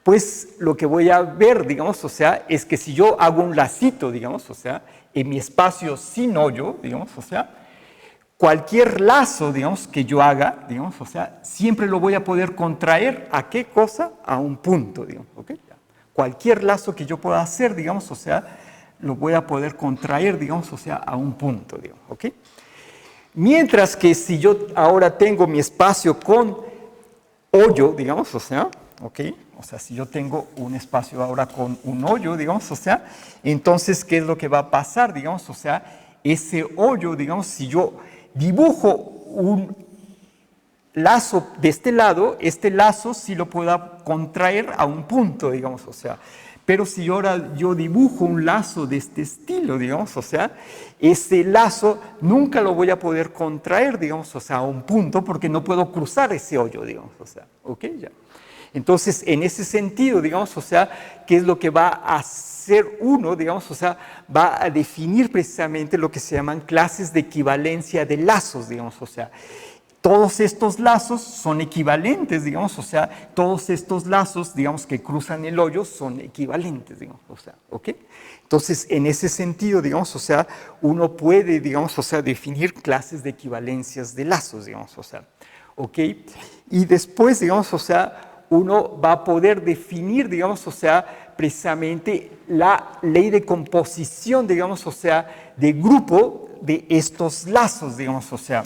Speaker 2: pues lo que voy a ver, digamos, o sea, es que si yo hago un lacito, digamos, o sea, en mi espacio sin hoyo, digamos, o sea, cualquier lazo, digamos, que yo haga, digamos, o sea, siempre lo voy a poder contraer, ¿a qué cosa? A un punto, digamos, ¿ok? Cualquier lazo que yo pueda hacer, digamos, o sea, lo voy a poder contraer, digamos, o sea, a un punto, digamos, ¿ok? Mientras que si yo ahora tengo mi espacio con hoyo, digamos, o sea, ¿ok? O sea, si yo tengo un espacio ahora con un hoyo, digamos, o sea, entonces, ¿qué es lo que va a pasar, digamos? O sea, ese hoyo, digamos, si yo dibujo un lazo de este lazo sí lo puedo contraer a un punto, digamos, o sea. Pero si ahora yo dibujo un lazo de este estilo, digamos, o sea, ese lazo nunca lo voy a poder contraer, digamos, o sea, a un punto porque no puedo cruzar ese hoyo, digamos, o sea, ¿ok? Ya. Entonces, en ese sentido, digamos, o sea, ¿qué es lo que va a hacer uno, digamos, o sea, va a definir precisamente lo que se llaman clases de equivalencia de lazos, digamos, o sea. Todos estos lazos son equivalentes, digamos, o sea, todos estos lazos, digamos, que cruzan el hoyo son equivalentes, digamos, o sea, ¿ok? Entonces, en ese sentido, digamos, o sea, uno puede, digamos, o sea, definir clases de equivalencias de lazos, digamos, o sea, ¿ok? Y después, digamos, o sea, uno va a poder definir, digamos, o sea, precisamente la ley de composición, digamos, o sea, de grupo de estos lazos, digamos, o sea,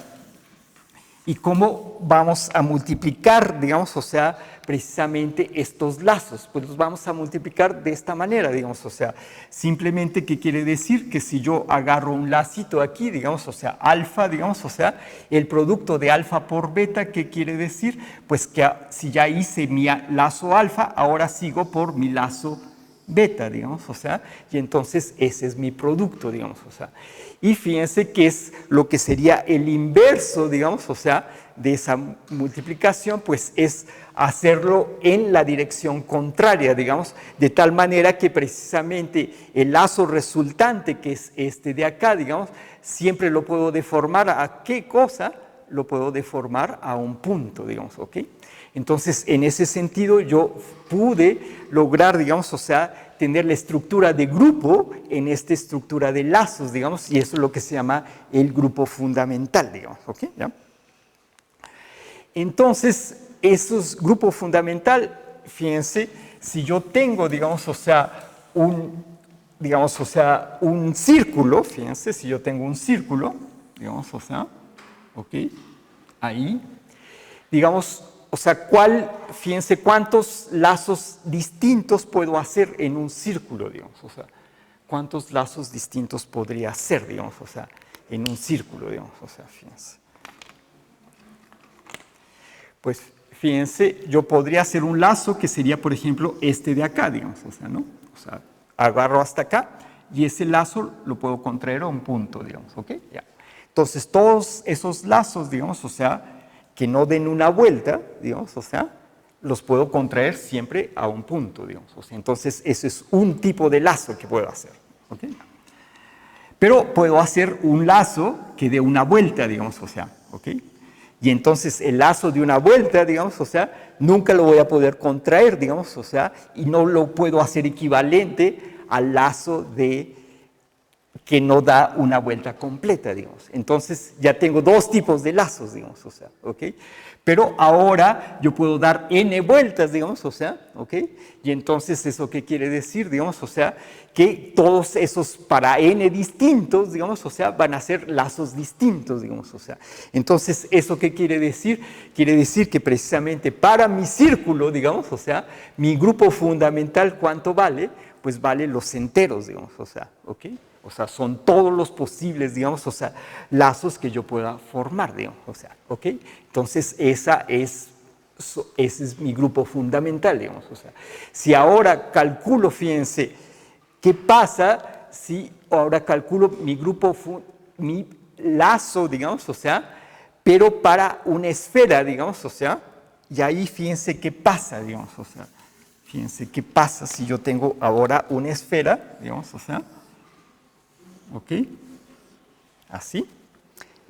Speaker 2: y cómo vamos a multiplicar, digamos, o sea, precisamente estos lazos. Pues los vamos a multiplicar de esta manera, digamos, o sea, simplemente, ¿qué quiere decir? Que si yo agarro un lacito aquí, digamos, o sea, alfa, digamos, o sea, el producto de alfa por beta, ¿qué quiere decir? Pues que si ya hice mi lazo alfa, ahora sigo por mi lazo beta, digamos, o sea, y entonces ese es mi producto, digamos, o sea. Y fíjense que es lo que sería el inverso, digamos, o sea, de esa multiplicación, pues es hacerlo en la dirección contraria, digamos, de tal manera que precisamente el lazo resultante, que es este de acá, digamos, siempre lo puedo deformar ¿a qué cosa? Lo puedo deformar a un punto, digamos, ¿ok? Entonces, en ese sentido, yo pude lograr, digamos, o sea, tener la estructura de grupo en esta estructura de lazos, digamos, y eso es lo que se llama el grupo fundamental, digamos, ¿ok? ¿Ya? Entonces, esos grupo fundamental, fíjense, si yo tengo, digamos, o sea, un círculo, fíjense, si yo tengo un círculo, digamos, o sea, ¿ok? Ahí, digamos, o sea, fíjense cuántos lazos distintos puedo hacer en un círculo, digamos, o sea, cuántos lazos distintos podría hacer, digamos, o sea, en un círculo, digamos, o sea, fíjense. Pues, fíjense, yo podría hacer un lazo que sería, por ejemplo, este de acá, digamos, o sea, ¿no? O sea, agarro hasta acá y ese lazo lo puedo contraer a un punto, digamos, ¿ok? Ya. Entonces, todos esos lazos, digamos, o sea, que no den una vuelta, digamos, o sea, los puedo contraer siempre a un punto, digamos. O sea, entonces, ese es un tipo de lazo que puedo hacer. ¿Ok? Pero puedo hacer un lazo que dé una vuelta, digamos, o sea, ¿ok? Y entonces el lazo de una vuelta, digamos, o sea, nunca lo voy a poder contraer, digamos, o sea, y no lo puedo hacer equivalente al lazo de que no da una vuelta completa, digamos. Entonces, ya tengo dos tipos de lazos, digamos, o sea, ¿ok? Pero ahora yo puedo dar n vueltas, digamos, o sea, ¿ok? Y entonces, ¿eso qué quiere decir, digamos? O sea, que todos esos para n distintos, digamos, o sea, van a ser lazos distintos, digamos, o sea. Entonces, ¿eso qué quiere decir? Quiere decir que precisamente para mi círculo, digamos, o sea, mi grupo fundamental, ¿cuánto vale? Pues vale los enteros, digamos, o sea, ¿ok? O sea, son todos los posibles, digamos, o sea, lazos que yo pueda formar, digamos, o sea, ¿ok? Entonces, ese es mi grupo fundamental, digamos, o sea. Si ahora calculo, fíjense, ¿qué pasa si ahora calculo mi lazo, digamos, o sea, pero para una esfera, digamos, o sea, y ahí fíjense qué pasa, digamos, o sea, fíjense qué pasa si yo tengo ahora una esfera, digamos, o sea, ¿ok? Así.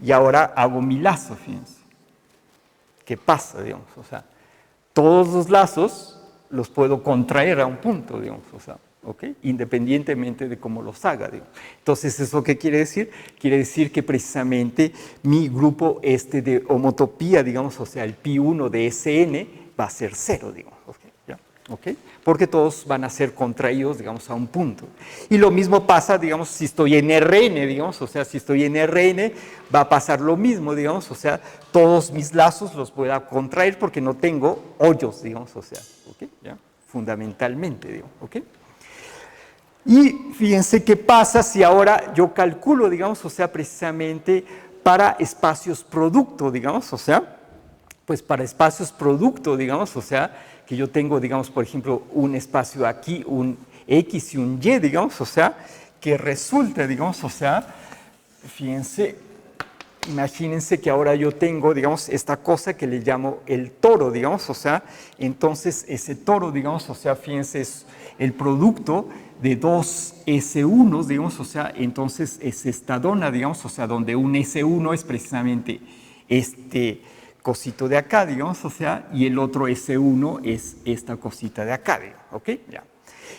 Speaker 2: Y ahora hago mi lazo, fíjense. ¿Qué pasa, digamos? O sea, todos los lazos los puedo contraer a un punto, digamos, o sea, ¿ok? Independientemente de cómo los haga, digamos. Entonces, ¿eso qué quiere decir? Quiere decir que precisamente mi grupo de homotopía, digamos, o sea, el pi1 de Sn va a ser 0, digamos, ¿ok? ¿Ya? ¿Ok? Porque todos van a ser contraídos, digamos, a un punto. Y lo mismo pasa, digamos, si estoy en Rn, digamos, o sea, si estoy en Rn, va a pasar lo mismo, digamos, o sea, todos mis lazos los voy a contraer porque no tengo hoyos, digamos, o sea, ¿ok? ¿Ya? Fundamentalmente, digamos, ¿ok? Y fíjense qué pasa si ahora yo calculo, digamos, o sea, precisamente para espacios producto, digamos, o sea, pues para espacios producto, digamos, o sea, que yo tengo, digamos, por ejemplo, un espacio aquí, un X y un Y, digamos, o sea, que resulta, digamos, o sea, fíjense, imagínense que ahora yo tengo, digamos, esta cosa que le llamo el toro, digamos, o sea, entonces ese toro, digamos, o sea, fíjense, es el producto de dos S1, digamos, o sea, entonces es esta dona, digamos, o sea, donde un S1 es precisamente este cosito de acá, digamos, o sea, y el otro S1 es esta cosita de acá, digamos, ¿ok? Ya.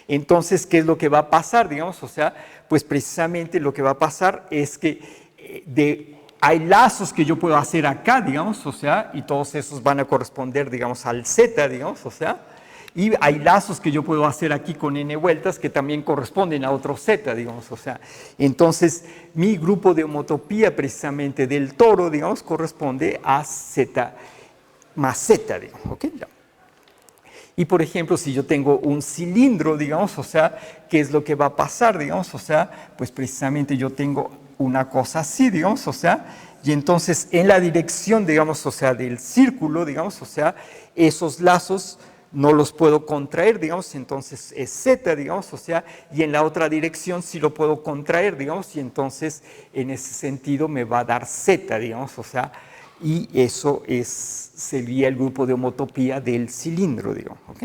Speaker 2: Entonces, ¿qué es lo que va a pasar, digamos? O sea, pues precisamente lo que va a pasar es que hay lazos que yo puedo hacer acá, digamos, o sea, y todos esos van a corresponder, digamos, al Z, digamos, o sea, y hay lazos que yo puedo hacer aquí con n vueltas que también corresponden a otro Z, digamos, o sea. Entonces, mi grupo de homotopía precisamente del toro, digamos, corresponde a Z más Z, digamos, ¿ok? Ya. Y, por ejemplo, si yo tengo un cilindro, digamos, o sea, ¿qué es lo que va a pasar, digamos? O sea, pues precisamente yo tengo una cosa así, digamos, o sea, y entonces en la dirección, digamos, o sea, del círculo, digamos, o sea, esos lazos no los puedo contraer, digamos, entonces es Z, digamos, o sea, y en la otra dirección sí lo puedo contraer, digamos, y entonces en ese sentido me va a dar Z, digamos, o sea, y eso sería el grupo de homotopía del cilindro, digamos, ¿ok?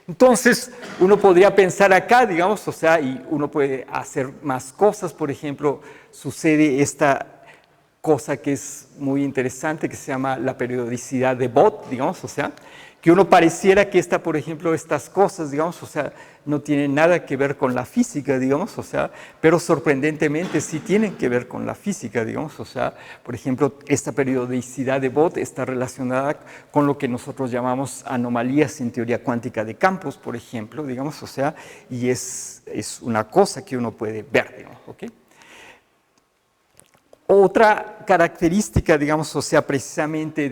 Speaker 2: Entonces, uno podría pensar acá, digamos, o sea, y uno puede hacer más cosas, por ejemplo, sucede esta cosa que es muy interesante, que se llama la periodicidad de Bott, digamos, o sea, que uno pareciera que por ejemplo, estas cosas, digamos, o sea, no tienen nada que ver con la física, digamos, o sea, pero sorprendentemente sí tienen que ver con la física, digamos, o sea, por ejemplo, esta periodicidad de Bott está relacionada con lo que nosotros llamamos anomalías en teoría cuántica de campos, por ejemplo, digamos, o sea, y es una cosa que uno puede ver, digamos, ¿ok? Otra característica, digamos, o sea, precisamente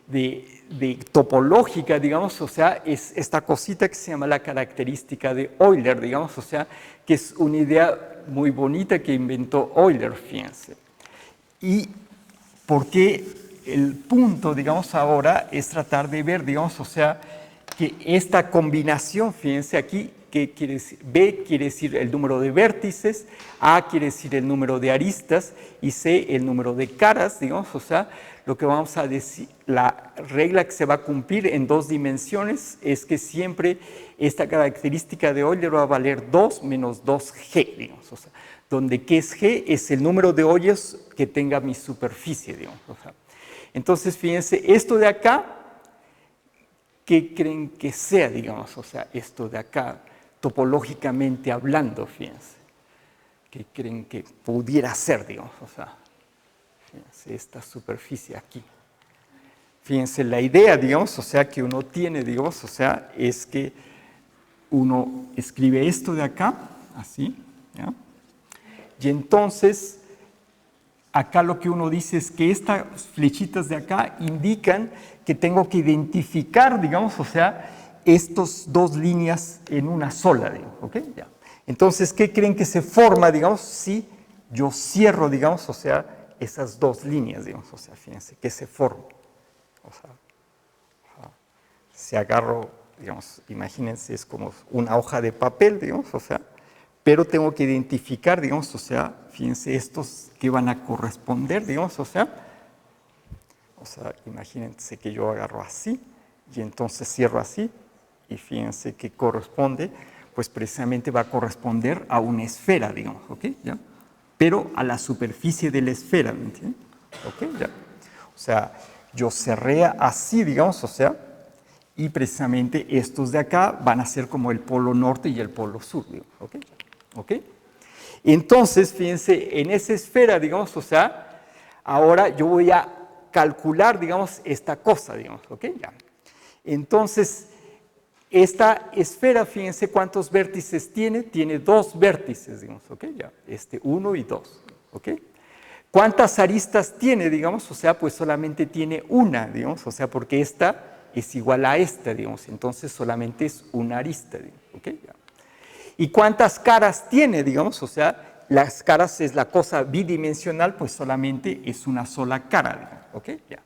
Speaker 2: de topológica, digamos, o sea, es esta cosita que se llama la característica de Euler, digamos, o sea, que es una idea muy bonita que inventó Euler, fíjense. Y por qué el punto, digamos, ahora es tratar de ver, digamos, o sea, que esta combinación, fíjense aquí, ¿qué quiere decir? B quiere decir el número de vértices, A quiere decir el número de aristas y C el número de caras, digamos, o sea, lo que vamos a decir, la regla que se va a cumplir en dos dimensiones es que siempre esta característica de Euler va a valer 2 menos 2G, digamos, o sea, donde ¿qué es G? Es el número de hoyos que tenga mi superficie, digamos, o sea. Entonces, fíjense, esto de acá, ¿qué creen que sea, digamos, o sea, esto de acá? Topológicamente hablando, fíjense, ¿qué creen que pudiera ser, digamos? O sea, fíjense, esta superficie aquí. Fíjense, la idea, digamos, o sea, que uno tiene, digamos, o sea, es que uno escribe esto de acá, así, ¿ya? Y entonces, acá lo que uno dice es que estas flechitas de acá indican que tengo que identificar, digamos, o sea, estas dos líneas en una sola, digamos, ¿ok? Ya. Entonces, ¿qué creen que se forma, digamos, si yo cierro, digamos, o sea, esas dos líneas, digamos, o sea, fíjense, ¿qué se forma? O sea, si agarro, digamos, imagínense, es como una hoja de papel, digamos, o sea, pero tengo que identificar, digamos, o sea, fíjense, estos que van a corresponder, digamos, o sea, imagínense que yo agarro así y entonces cierro así, y fíjense que corresponde, pues precisamente va a corresponder a una esfera, digamos, ¿ok? ¿Ya? Pero a la superficie de la esfera, ¿me entienden? ¿Ok? ¿Ya? O sea, yo cerré así, digamos, o sea, y precisamente estos de acá van a ser como el polo norte y el polo sur, digamos, ¿ok? ¿Ok? Entonces, fíjense, en esa esfera, digamos, o sea, ahora yo voy a calcular, digamos, esta cosa, digamos, ¿ok? Ya. Entonces, esta esfera, fíjense cuántos vértices tiene. Tiene 2 vértices, digamos, ¿ok? Ya, 1 y 2, ¿ok? ¿Cuántas aristas tiene, digamos? O sea, pues solamente tiene una, digamos, o sea, porque esta es igual a esta, digamos, entonces solamente es una arista, digamos, ¿ok? Ya. ¿Y cuántas caras tiene, digamos? O sea, las caras es la cosa bidimensional, pues solamente es una sola cara, digamos, ¿ok? Ya.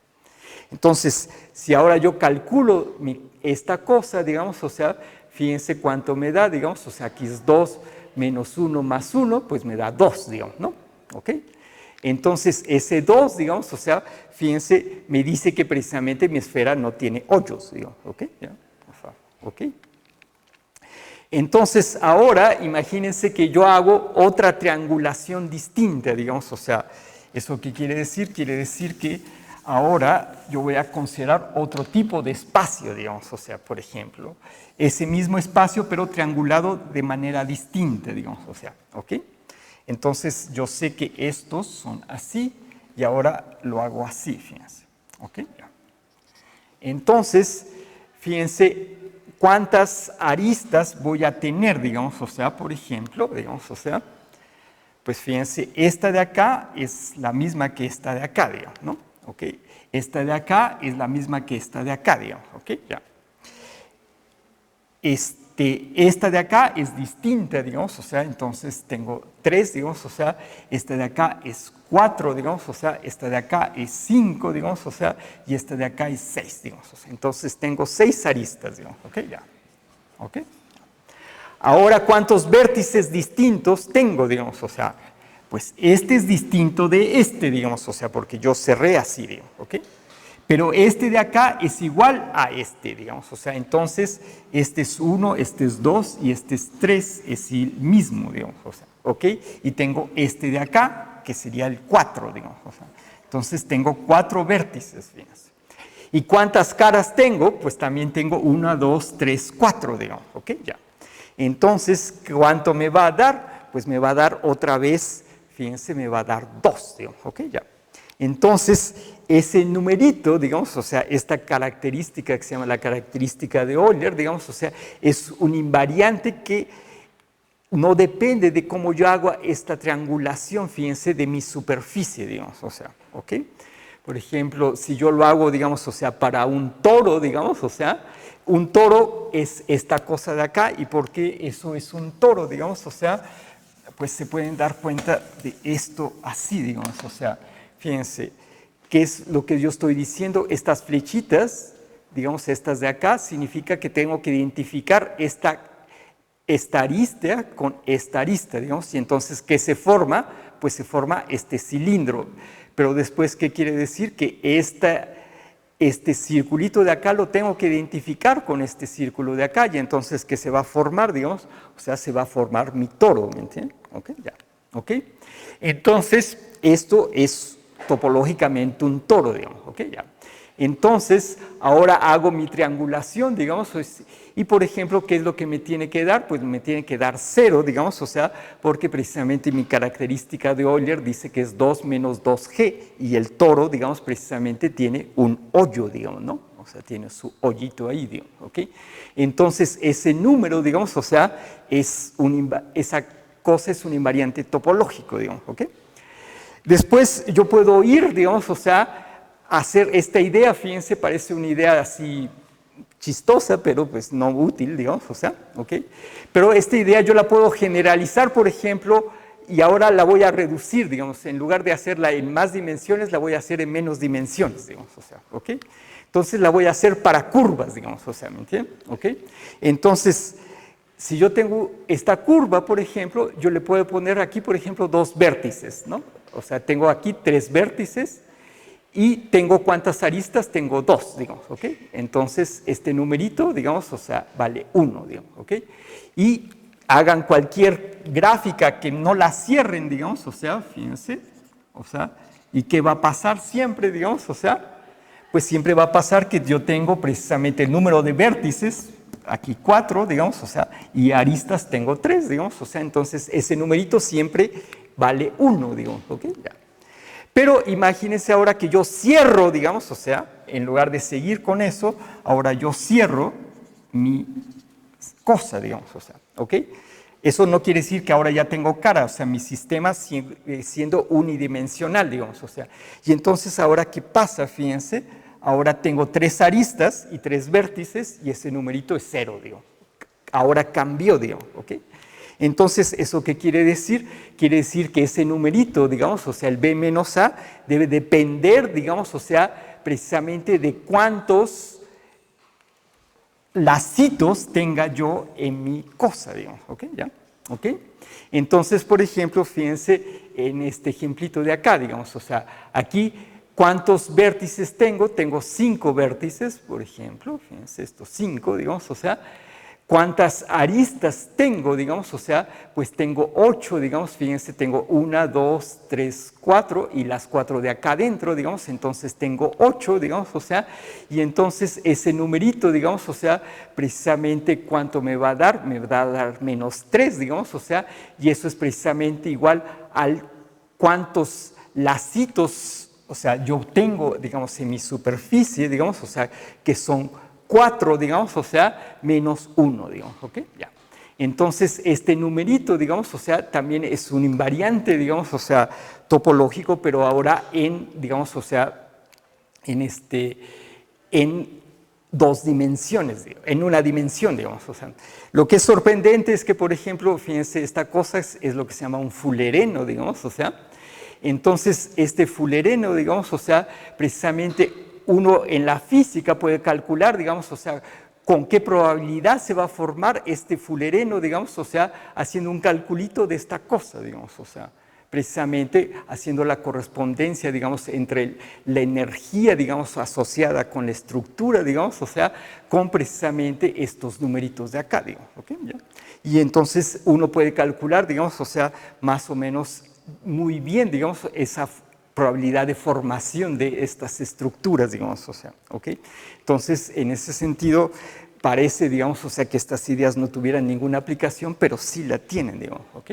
Speaker 2: Entonces, si ahora yo calculo esta cosa, digamos, o sea, fíjense cuánto me da, digamos, o sea, aquí es 2 menos 1 más 1, pues me da 2, digamos, ¿no? ¿Ok? Entonces, ese 2, digamos, o sea, fíjense, me dice que precisamente mi esfera no tiene hoyos, digamos, ¿ok? ¿Ya? ¿Ok? Entonces, ahora, imagínense que yo hago otra triangulación distinta, digamos, o sea, ¿eso qué quiere decir? Quiere decir que ahora yo voy a considerar otro tipo de espacio, digamos, o sea, por ejemplo, ese mismo espacio, pero triangulado de manera distinta, digamos, o sea, ¿ok? Entonces, yo sé que estos son así y ahora lo hago así, fíjense, ¿ok? Entonces, fíjense cuántas aristas voy a tener, digamos, o sea, por ejemplo, digamos, o sea, pues fíjense, esta de acá es la misma que esta de acá, digamos, ¿no? ¿Ok? Esta de acá es la misma que esta de acá, digamos, ¿ok? Ya. Esta de acá es distinta, digamos, o sea, entonces tengo 3, digamos, o sea, esta de acá es 4, digamos, o sea, esta de acá es 5, digamos, o sea, y esta de acá es 6, digamos, o sea, entonces tengo 6 aristas, digamos, ¿ok? Ya, ¿ok? Ahora, ¿cuántos vértices distintos tengo, digamos, o sea, pues este es distinto de este, digamos, o sea, porque yo cerré así, digamos, ¿ok? Pero este de acá es igual a este, digamos, o sea, entonces este es 1, este es 2 y este es 3, es el mismo, digamos, o sea, ¿ok? Y tengo este de acá, que sería el 4, digamos, o sea, entonces tengo 4 vértices, fíjense. ¿Y cuántas caras tengo? Pues también tengo 1, 2, 3, 4, digamos, ¿ok? Ya. Entonces, ¿cuánto me va a dar? Pues me va a dar otra vez, fíjense, me va a dar 2, digamos, ¿ok? Ya. Entonces, ese numerito, digamos, o sea, esta característica que se llama la característica de Euler, digamos, o sea, es un invariante que no depende de cómo yo hago esta triangulación, fíjense, de mi superficie, digamos, o sea, ¿ok? Por ejemplo, si yo lo hago, digamos, o sea, para un toro, digamos, o sea, un toro es esta cosa de acá, ¿y por qué eso es un toro, digamos? O sea, pues se pueden dar cuenta de esto así, digamos, o sea, fíjense, ¿qué es lo que yo estoy diciendo? Estas flechitas, digamos, estas de acá, significa que tengo que identificar esta arista con esta arista, digamos, y entonces, ¿qué se forma? Pues se forma este cilindro. Pero después, ¿qué quiere decir? Que este circulito de acá lo tengo que identificar con este círculo de acá, y entonces, ¿qué se va a formar, digamos? O sea, se va a formar mi toro, ¿me entienden? ¿Ok? Ya. ¿Ok? Entonces, esto es topológicamente un toro, digamos, ¿ok? Ya. Entonces, ahora hago mi triangulación, digamos, y por ejemplo, ¿qué es lo que me tiene que dar? Pues me tiene que dar 0, digamos, o sea, porque precisamente mi característica de Euler dice que es 2 menos 2G, y el toro, digamos, precisamente tiene un hoyo, digamos, ¿no? O sea, tiene su hoyito ahí, digamos, ¿ok? Entonces, ese número, digamos, o sea, esa cosa es un invariante topológico, digamos, ¿ok? Después yo puedo ir, digamos, o sea, hacer esta idea, fíjense, parece una idea así chistosa, pero pues no útil, digamos, o sea, ¿ok? Pero esta idea yo la puedo generalizar, por ejemplo, y ahora la voy a reducir, digamos, en lugar de hacerla en más dimensiones, la voy a hacer en menos dimensiones, digamos, o sea, ¿ok? Entonces la voy a hacer para curvas, digamos, o sea, ¿me entienden? ¿Ok? Entonces, si yo tengo esta curva, por ejemplo, yo le puedo poner aquí, por ejemplo, 2 vértices, ¿no? O sea, tengo aquí 3 vértices y tengo ¿cuántas aristas? Tengo 2, digamos, ¿ok? Entonces, este numerito, digamos, o sea, vale 1, digamos, ¿ok? Y hagan cualquier gráfica que no la cierren, digamos, o sea, fíjense, o sea, ¿y qué va a pasar siempre, digamos? O sea, pues siempre va a pasar que yo tengo precisamente el número de vértices, aquí 4, digamos, o sea, y aristas tengo 3, digamos, o sea, entonces ese numerito siempre vale 1, digamos, ¿ok? Ya. Pero imagínense ahora que yo cierro, digamos, o sea, en lugar de seguir con eso, ahora yo cierro mi cosa, digamos, o sea, ¿ok? Eso no quiere decir que ahora ya tengo cara, o sea, mi sistema sigue siendo unidimensional, digamos, o sea. Y entonces ahora, ¿qué pasa? Fíjense, ahora tengo 3 aristas y 3 vértices y ese numerito es 0, digo. Ahora cambió, digamos, ¿ok? Entonces, ¿eso qué quiere decir? Quiere decir que ese numerito, digamos, o sea, el B menos A, debe depender, digamos, o sea, precisamente de cuántos lacitos tenga yo en mi cosa, digamos, ¿ok? ¿Ya? ¿Ok? Entonces, por ejemplo, fíjense en este ejemplito de acá, digamos, o sea, aquí, ¿cuántos vértices tengo? Tengo 5 vértices, por ejemplo, fíjense estos 5, digamos, o sea, ¿cuántas aristas tengo, digamos? O sea, pues tengo 8, digamos, fíjense, tengo 1, 2, 3, 4 y las 4 de acá adentro, digamos, entonces tengo 8, digamos, o sea, y entonces ese numerito, digamos, o sea, precisamente ¿cuánto me va a dar? Me va a dar menos 3, digamos, o sea, y eso es precisamente igual al cuántos lacitos, o sea, yo tengo, digamos, en mi superficie, digamos, o sea, que son 4, digamos, o sea, menos 1, digamos, ¿ok? Ya. Entonces, este numerito, digamos, o sea, también es un invariante, digamos, o sea, topológico, pero ahora en, digamos, o sea, en 2 dimensiones, en una dimensión, digamos, o sea. Lo que es sorprendente es que, por ejemplo, fíjense, esta cosa es lo que se llama un fullereno, digamos, o sea. Entonces, este fullereno, digamos, o sea, precisamente uno en la física puede calcular, digamos, o sea, con qué probabilidad se va a formar este fullereno, digamos, o sea, haciendo un calculito de esta cosa, digamos, o sea, precisamente haciendo la correspondencia, digamos, entre la energía, digamos, asociada con la estructura, digamos, o sea, con precisamente estos numeritos de acá, digamos, ¿ok? ¿Ya? Y entonces uno puede calcular, digamos, o sea, más o menos muy bien, digamos, esa probabilidad de formación de estas estructuras, digamos, o sea, ¿ok? Entonces, en ese sentido, parece, digamos, o sea, que estas ideas no tuvieran ninguna aplicación, pero sí la tienen, digamos, ¿ok?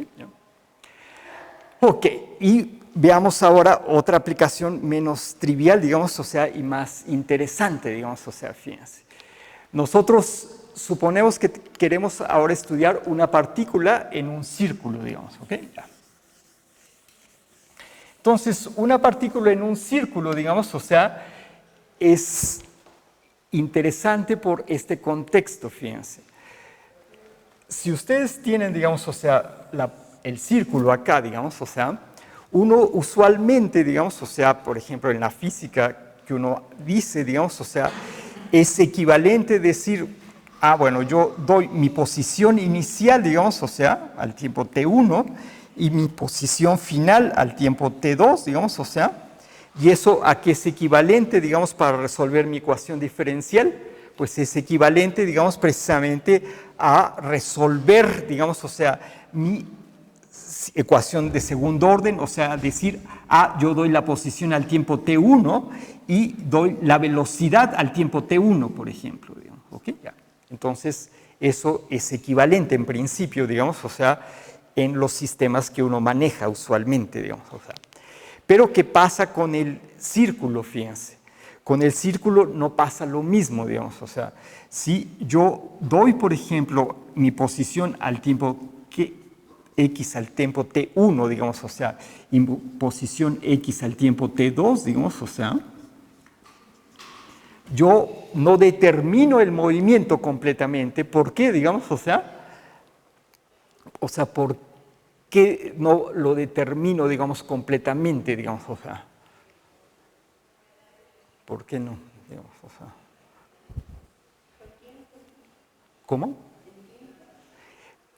Speaker 2: Ok, y veamos ahora otra aplicación menos trivial, digamos, o sea, y más interesante, digamos, o sea, fíjense. Nosotros suponemos que queremos ahora estudiar una partícula en un círculo, digamos, ¿ok? Ya. Entonces, una partícula en un círculo, digamos, o sea, es interesante por este contexto, fíjense. Si ustedes tienen, digamos, o sea, el círculo acá, digamos, o sea, uno usualmente, digamos, o sea, por ejemplo, en la física que uno dice, digamos, o sea, es equivalente decir, bueno, yo doy mi posición inicial, digamos, o sea, al tiempo t1, y mi posición final al tiempo t2, digamos, o sea, y eso a qué es equivalente, digamos, para resolver mi ecuación diferencial, pues es equivalente, digamos, precisamente a resolver, digamos, o sea, mi ecuación de segundo orden, o sea, decir, yo doy la posición al tiempo t1 y doy la velocidad al tiempo t1, por ejemplo, digamos, ¿ok? Ya. Entonces, eso es equivalente en principio, digamos, o sea, en los sistemas que uno maneja usualmente, digamos, o sea. Pero, ¿qué pasa con el círculo? Fíjense. Con el círculo no pasa lo mismo, digamos, o sea, si yo doy, por ejemplo, mi posición al tiempo x al tiempo t1, digamos, o sea, y posición x al tiempo t2, digamos, o sea, yo no determino el movimiento completamente. ¿Por qué, digamos, o sea, por qué no lo determino, digamos, completamente, digamos, o sea? ¿Por qué no? Digamos, o sea. ¿Cómo?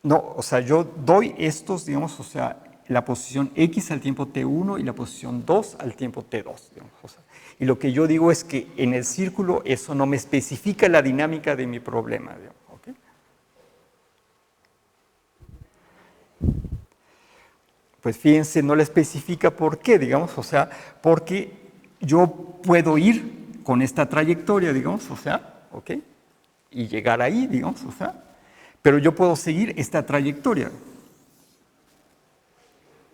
Speaker 2: No, o sea, yo doy estos, digamos, o sea, la posición x al tiempo t1 y la posición 2 al tiempo t2, digamos, o sea. Y lo que yo digo es que en el círculo eso no me especifica la dinámica de mi problema, digamos, ¿ok? Pues fíjense, no la especifica por qué, digamos, o sea, porque yo puedo ir con esta trayectoria, digamos, o sea, ¿ok? Y llegar ahí, digamos, o sea, pero yo puedo seguir esta trayectoria.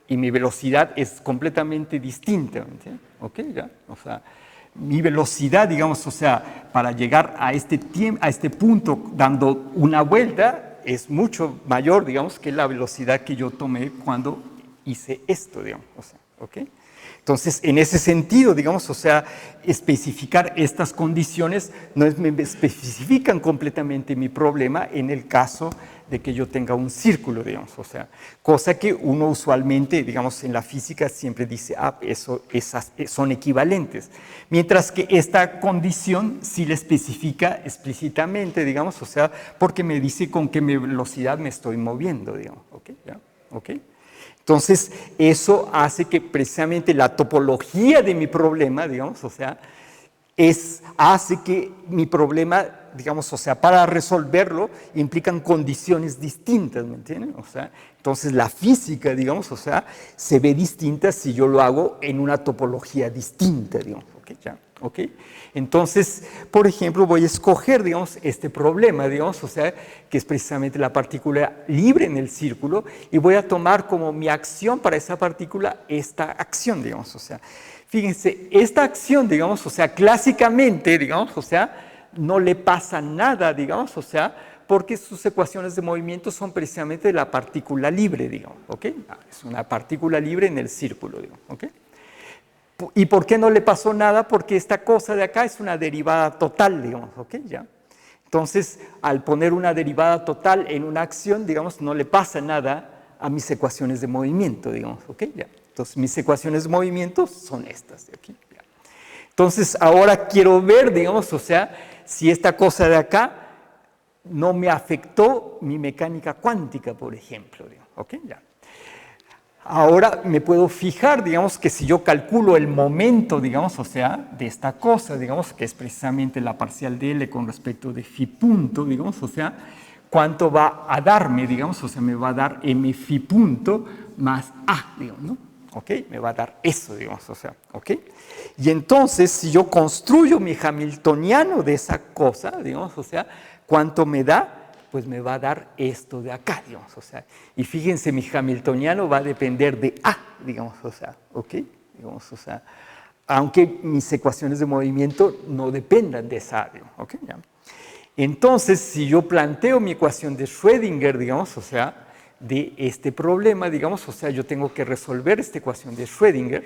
Speaker 2: Y mi velocidad es completamente distinta, ¿entiendes? ¿Ok? ¿Ya? O sea, mi velocidad, digamos, o sea, para llegar a este punto dando una vuelta es mucho mayor, digamos, que la velocidad que yo tomé cuando hice esto, digamos, o sea, ¿ok? Entonces, en ese sentido, digamos, o sea, especificar estas condiciones no me especifican completamente mi problema en el caso de que yo tenga un círculo, digamos, o sea, cosa que uno usualmente, digamos, en la física siempre dice, esas son equivalentes, mientras que esta condición sí la especifica explícitamente, digamos, o sea, porque me dice con qué velocidad me estoy moviendo, digamos, ¿ok? ¿Ya? ¿Ok? Entonces, eso hace que precisamente la topología de mi problema, digamos, o sea, hace que mi problema, digamos, o sea, para resolverlo implican condiciones distintas, ¿me entienden? O sea, entonces la física, digamos, o sea, se ve distinta si yo lo hago en una topología distinta, digamos, ¿ok? ¿Ya? ¿Ok? Entonces, por ejemplo, voy a escoger, digamos, este problema, digamos, o sea, que es precisamente la partícula libre en el círculo, y voy a tomar como mi acción para esa partícula esta acción, digamos, o sea. Fíjense, esta acción, digamos, o sea, clásicamente, digamos, o sea, no le pasa nada, digamos, o sea, porque sus ecuaciones de movimiento son precisamente de la partícula libre, digamos, ¿ok? Es una partícula libre en el círculo, digamos, ¿ok? ¿Y por qué no le pasó nada? Porque esta cosa de acá es una derivada total, digamos, ¿ok? ¿Ya? Entonces, al poner una derivada total en una acción, digamos, no le pasa nada a mis ecuaciones de movimiento, digamos, ¿ok? ¿Ya? Entonces, mis ecuaciones de movimiento son estas de aquí. ¿Ya? Entonces, ahora quiero ver, digamos, o sea, si esta cosa de acá no me afectó mi mecánica cuántica, por ejemplo, digamos, ¿ok? ¿Ya? Ahora me puedo fijar, digamos, que si yo calculo el momento, digamos, o sea, de esta cosa, digamos, que es precisamente la parcial de L con respecto de phi punto, digamos, o sea, cuánto va a darme, digamos, o sea, me va a dar m phi punto más A, digamos, ¿no? ¿Ok? Me va a dar eso, digamos, o sea, ¿ok? Y entonces, si yo construyo mi hamiltoniano de esa cosa, digamos, o sea, ¿cuánto me da? Pues me va a dar esto de acá, digamos, o sea, y fíjense, mi hamiltoniano va a depender de A, digamos, o sea, ¿ok? Digamos, o sea, aunque mis ecuaciones de movimiento no dependan de esa A, digamos, ¿ok? ¿Ya? Entonces, si yo planteo mi ecuación de Schrödinger, digamos, o sea, de este problema, digamos, o sea, yo tengo que resolver esta ecuación de Schrödinger,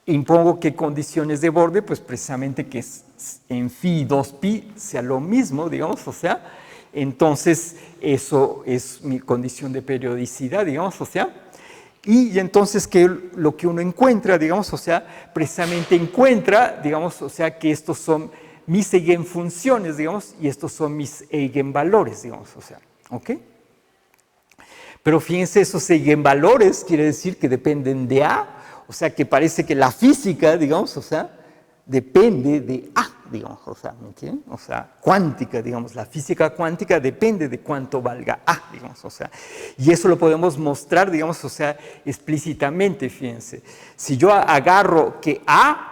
Speaker 2: impongo que condiciones de borde, pues precisamente que en phi 2pi sea lo mismo, digamos, o sea, entonces eso es mi condición de periodicidad, digamos, o sea, y entonces que lo que uno encuentra, digamos, o sea, precisamente encuentra, digamos, o sea, que estos son mis eigenfunciones, digamos, y estos son mis eigenvalores, digamos, o sea, ¿ok? Pero fíjense, esos eigenvalores quiere decir que dependen de A, o sea, que parece que la física, digamos, o sea, depende de A, digamos, o sea, ¿me entienden? O sea, cuántica, digamos, la física cuántica depende de cuánto valga A, digamos, o sea, y eso lo podemos mostrar, digamos, o sea, explícitamente, fíjense. Si yo agarro que A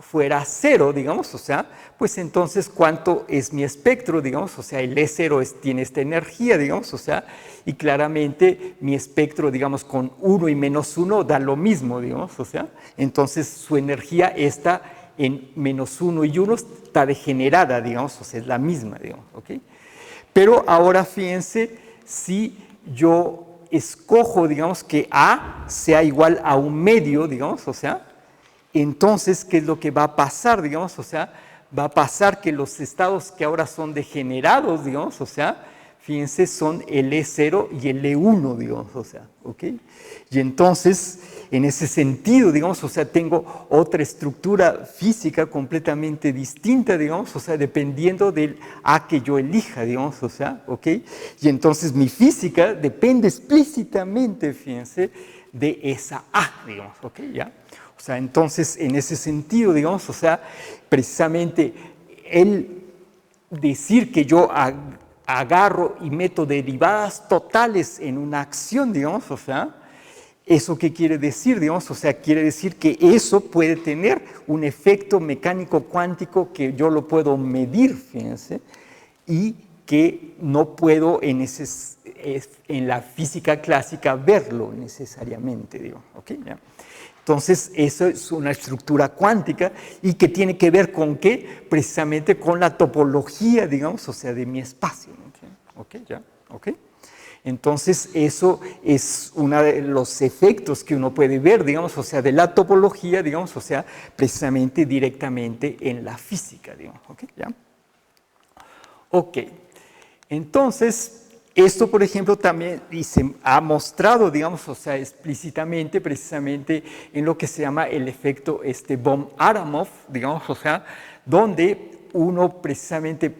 Speaker 2: fuera cero, digamos, o sea, pues entonces cuánto es mi espectro, digamos, o sea, el E0 tiene esta energía, digamos, o sea, y claramente mi espectro, digamos, con 1 y menos 1 da lo mismo, digamos, o sea, entonces su energía está en menos 1 y 1 está degenerada, digamos, o sea, es la misma, digamos, ¿ok? Pero ahora fíjense, si yo escojo, digamos, que A sea igual a un medio, digamos, o sea, entonces, ¿qué es lo que va a pasar, digamos? O sea, va a pasar que los estados que ahora son degenerados, digamos, o sea, fíjense, son el E0 y el E1, digamos, o sea, ¿ok? Y entonces, en ese sentido, digamos, o sea, tengo otra estructura física completamente distinta, digamos, o sea, dependiendo del A que yo elija, digamos, o sea, ¿ok? Y entonces mi física depende explícitamente, fíjense, de esa A, digamos, ¿ok? ¿Ya? O sea, entonces, en ese sentido, digamos, o sea, precisamente el decir que yo agarro y meto derivadas totales en una acción, digamos, o sea, ¿Eso qué quiere decir, digamos? O sea, quiere decir que eso puede tener un efecto mecánico cuántico que yo lo puedo medir, fíjense, y que no puedo en la física clásica verlo necesariamente, digo, ¿ok? ¿Ya? Entonces, eso es una estructura cuántica y que tiene que ver con qué? Precisamente con la topología, digamos, o sea, de mi espacio, ¿ok? ¿Ya? ¿Ok? Entonces, eso es uno de los efectos que uno puede ver, digamos, o sea, de la topología, digamos, o sea, precisamente directamente en la física, digamos, ¿ok? ¿Ya? Ok, entonces, esto, por ejemplo, también se ha mostrado, digamos, o sea, explícitamente, precisamente en lo que se llama el efecto Bohm-Aramov, digamos, o sea, donde uno precisamente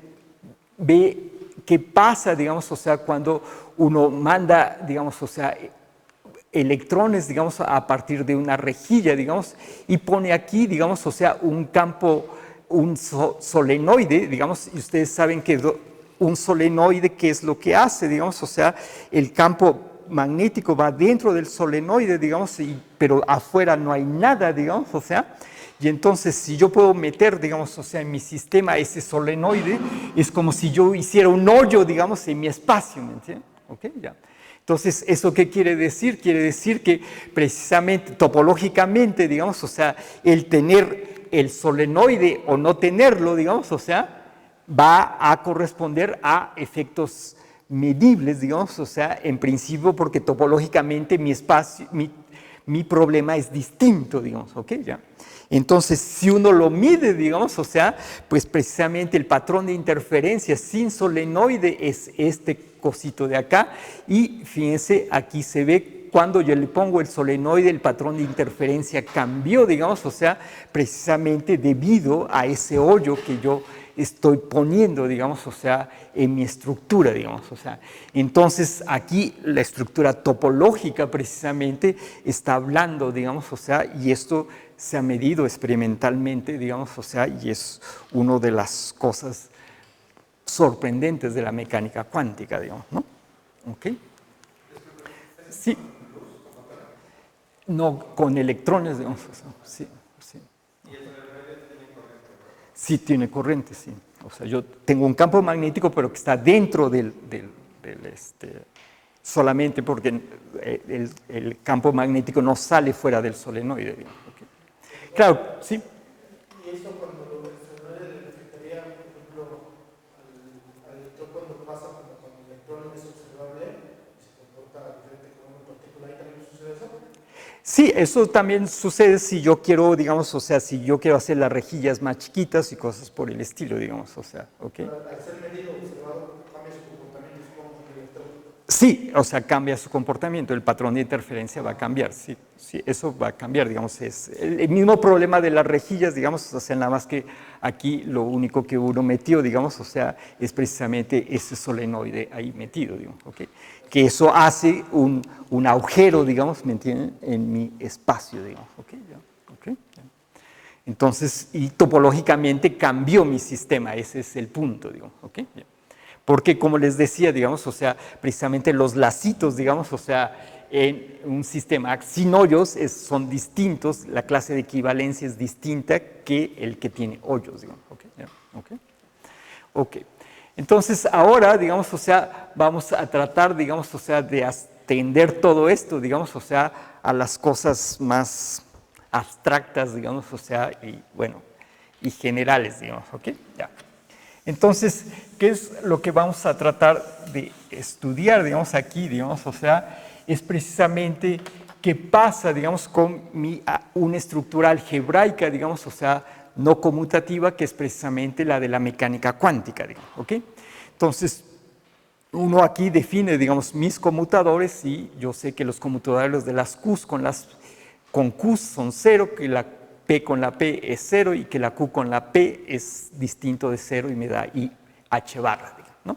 Speaker 2: ve qué pasa, digamos, o sea, cuando uno manda, digamos, o sea, electrones, digamos, a partir de una rejilla, digamos, y pone aquí, digamos, o sea, un campo, un solenoide, digamos, y ustedes saben que un solenoide, ¿qué es lo que hace? Digamos, o sea, el campo magnético va dentro del solenoide, digamos, pero afuera no hay nada, digamos, o sea, y entonces si yo puedo meter, digamos, o sea, en mi sistema ese solenoide, es como si yo hiciera un hoyo, digamos, en mi espacio, ¿me entienden? ¿Ok? Ya. Entonces, ¿eso qué quiere decir? Quiere decir que precisamente, topológicamente, digamos, o sea, el tener el solenoide o no tenerlo, digamos, o sea, va a corresponder a efectos medibles, digamos, o sea, en principio porque topológicamente mi espacio, mi problema es distinto, digamos, ¿ok? Ya. Entonces, si uno lo mide, digamos, o sea, pues precisamente el patrón de interferencia sin solenoide es este cosito de acá, y fíjense, aquí se ve cuando yo le pongo el solenoide, el patrón de interferencia cambió, digamos, o sea, precisamente debido a ese hoyo que yo estoy poniendo, digamos, o sea, en mi estructura, digamos, o sea. Entonces, aquí la estructura topológica precisamente está hablando, digamos, o sea, y esto se ha medido experimentalmente, digamos, o sea, y es una de las cosas sorprendentes de la mecánica cuántica, digamos, ¿no? ¿Ok? Sí. No, con electrones, digamos, o sea, sí, sí. Sí tiene corriente, sí. O sea, yo tengo un campo magnético, pero que está dentro solamente porque el campo magnético no sale fuera del solenoide. Digamos, ¿okay? Claro, sí.
Speaker 3: Y eso cuando lo solenoide le afectaría, por ejemplo, al electrón cuando pasa como con el electrón es observable y se comporta diferente con una partícula, ¿ahí también sucede eso?
Speaker 2: Sí, eso también sucede si yo quiero, digamos, o sea, si yo quiero hacer las rejillas más chiquitas y cosas por el estilo, digamos, o sea, ¿ok?
Speaker 3: Pero al ser medido o observado, cambia su comportamiento, supongo, el electrón.
Speaker 2: Sí, o sea, cambia su comportamiento, el patrón de interferencia va a cambiar, sí, sí, eso va a cambiar, digamos, es el mismo problema de las rejillas, digamos, o sea, nada más que aquí lo único que uno metió, digamos, o sea, es precisamente ese solenoide ahí metido, digamos, ¿ok? Que eso hace un agujero, digamos, ¿me entienden?, en mi espacio, digamos, ¿ok? ¿Ya? ¿Ok? ¿Ya? Entonces, y topológicamente cambió mi sistema, ese es el punto, digamos, ¿ok? ¿Ya? Porque, como les decía, digamos, o sea, precisamente los lacitos, digamos, o sea, en un sistema sin hoyos son distintos, la clase de equivalencia es distinta que el que tiene hoyos, digamos, ¿ok? ¿Ya? ¿Ok? Ok. Entonces, ahora, digamos, o sea, vamos a tratar, digamos, o sea, de extender todo esto, digamos, o sea, a las cosas más abstractas, digamos, o sea, y bueno, y generales, digamos, ¿ok? Ya. Entonces, ¿qué es lo que vamos a tratar de estudiar, digamos, aquí, digamos, o sea, es precisamente qué pasa, digamos, con una estructura algebraica, digamos, o sea, no conmutativa, que es precisamente la de la mecánica cuántica, digamos, ¿ok? Entonces, uno aquí define, digamos, mis conmutadores y yo sé que los conmutadores de las Qs con Qs son 0, que la P con la P es 0 y que la Q con la P es distinto de 0 y me da IH barra, digamos, ¿no?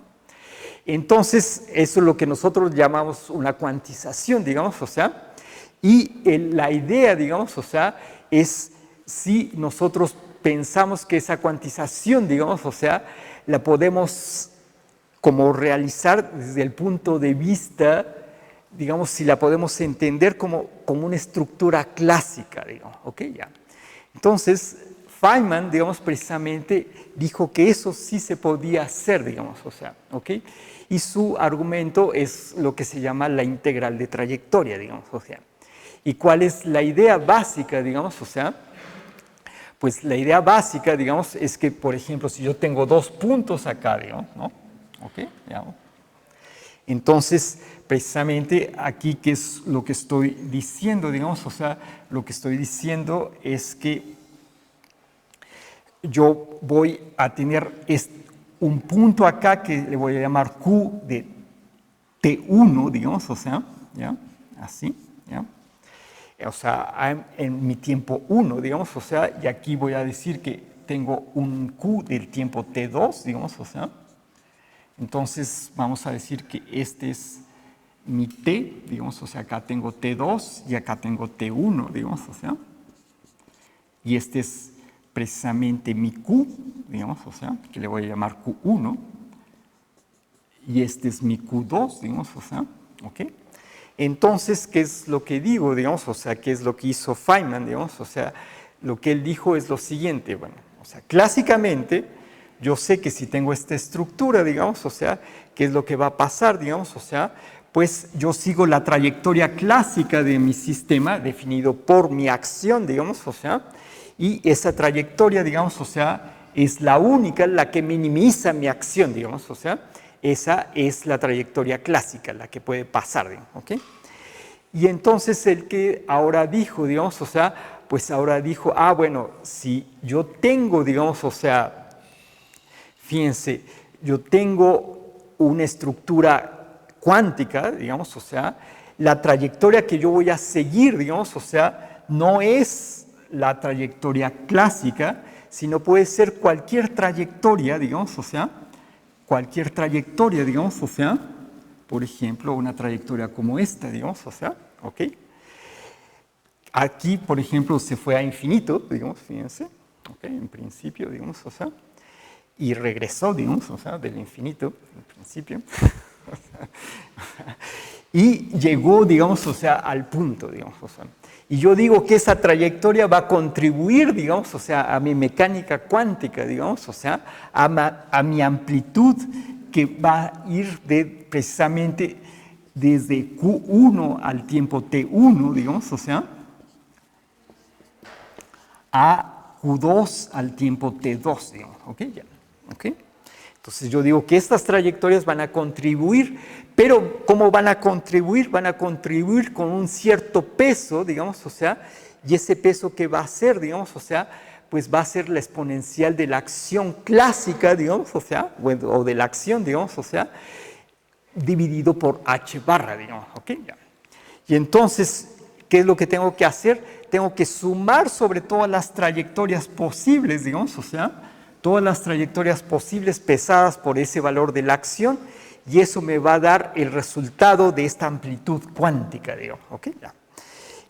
Speaker 2: Entonces, eso es lo que nosotros llamamos una cuantización, digamos, o sea, y la idea, digamos, o sea, es si nosotros pensamos que esa cuantización, digamos, o sea, la podemos como realizar desde el punto de vista digamos, si la podemos entender como una estructura clásica, digamos, ¿ok? Ya. Entonces, Feynman, digamos, precisamente dijo que eso sí se podía hacer, digamos, o sea, ¿ok? Y su argumento es lo que se llama la integral de trayectoria, digamos, o sea. ¿Y cuál es la idea básica, digamos, o sea? Pues la idea básica, digamos, es que, por ejemplo, si yo tengo dos puntos acá, digamos, ¿no? ¿Ok? Digamos. Entonces, precisamente aquí, ¿qué es lo que estoy diciendo, digamos? O sea, lo que estoy diciendo es que yo voy a tener un punto acá que le voy a llamar Q de T1, digamos, o sea, ¿ya? Así, ¿ya? O sea, en mi tiempo 1, digamos, o sea, y aquí voy a decir que tengo un Q del tiempo T2, digamos, o sea. Entonces, vamos a decir que este es mi T, digamos, o sea, acá tengo T2 y acá tengo T1, digamos, o sea. Y este es precisamente mi Q, digamos, o sea, que le voy a llamar Q1. Y este es mi Q2, digamos, o sea, ¿ok? Entonces, ¿qué es lo que digo, digamos? O sea, ¿qué es lo que hizo Feynman, digamos? O sea, lo que él dijo es lo siguiente, bueno, o sea, clásicamente, yo sé que si tengo esta estructura, digamos, o sea, ¿qué es lo que va a pasar, digamos? O sea, pues yo sigo la trayectoria clásica de mi sistema definido por mi acción, digamos, o sea, y esa trayectoria, digamos, o sea, es la única, la que minimiza mi acción, digamos, o sea, esa es la trayectoria clásica, la que puede pasar, digamos, ¿ok? Y entonces el que ahora dijo, digamos, o sea, pues ahora dijo, bueno, si yo tengo, digamos, o sea, fíjense, yo tengo una estructura cuántica, digamos, o sea, la trayectoria que yo voy a seguir, digamos, o sea, no es la trayectoria clásica, sino puede ser cualquier trayectoria, digamos, o sea, cualquier trayectoria, digamos, o sea, por ejemplo, una trayectoria como esta, digamos, o sea, ¿ok? Aquí, por ejemplo, se fue a infinito, digamos, fíjense, ¿ok? En principio, digamos, o sea, y regresó, digamos, o sea, del infinito, en principio, y llegó, digamos, o sea, al punto, digamos, o sea. Y yo digo que esa trayectoria va a contribuir, digamos, o sea, a mi mecánica cuántica, digamos, o sea, a mi amplitud que va a ir precisamente desde Q1 al tiempo T1, digamos, o sea, a Q2 al tiempo T2, digamos, ¿ok? Ya, ¿ok? Entonces yo digo que estas trayectorias van a contribuir, pero ¿cómo van a contribuir? Van a contribuir con un cierto peso, digamos, o sea, y ese peso que va a ser, digamos, o sea, pues va a ser la exponencial de la acción clásica, digamos, o sea, o de la acción, digamos, o sea, dividido por h barra, digamos, ¿ok? Ya. Y entonces, ¿qué es lo que tengo que hacer? Tengo que sumar sobre todas las trayectorias posibles, digamos, o sea, todas las trayectorias posibles pesadas por ese valor de la acción, y eso me va a dar el resultado de esta amplitud cuántica, digamos, ¿ok? Ya.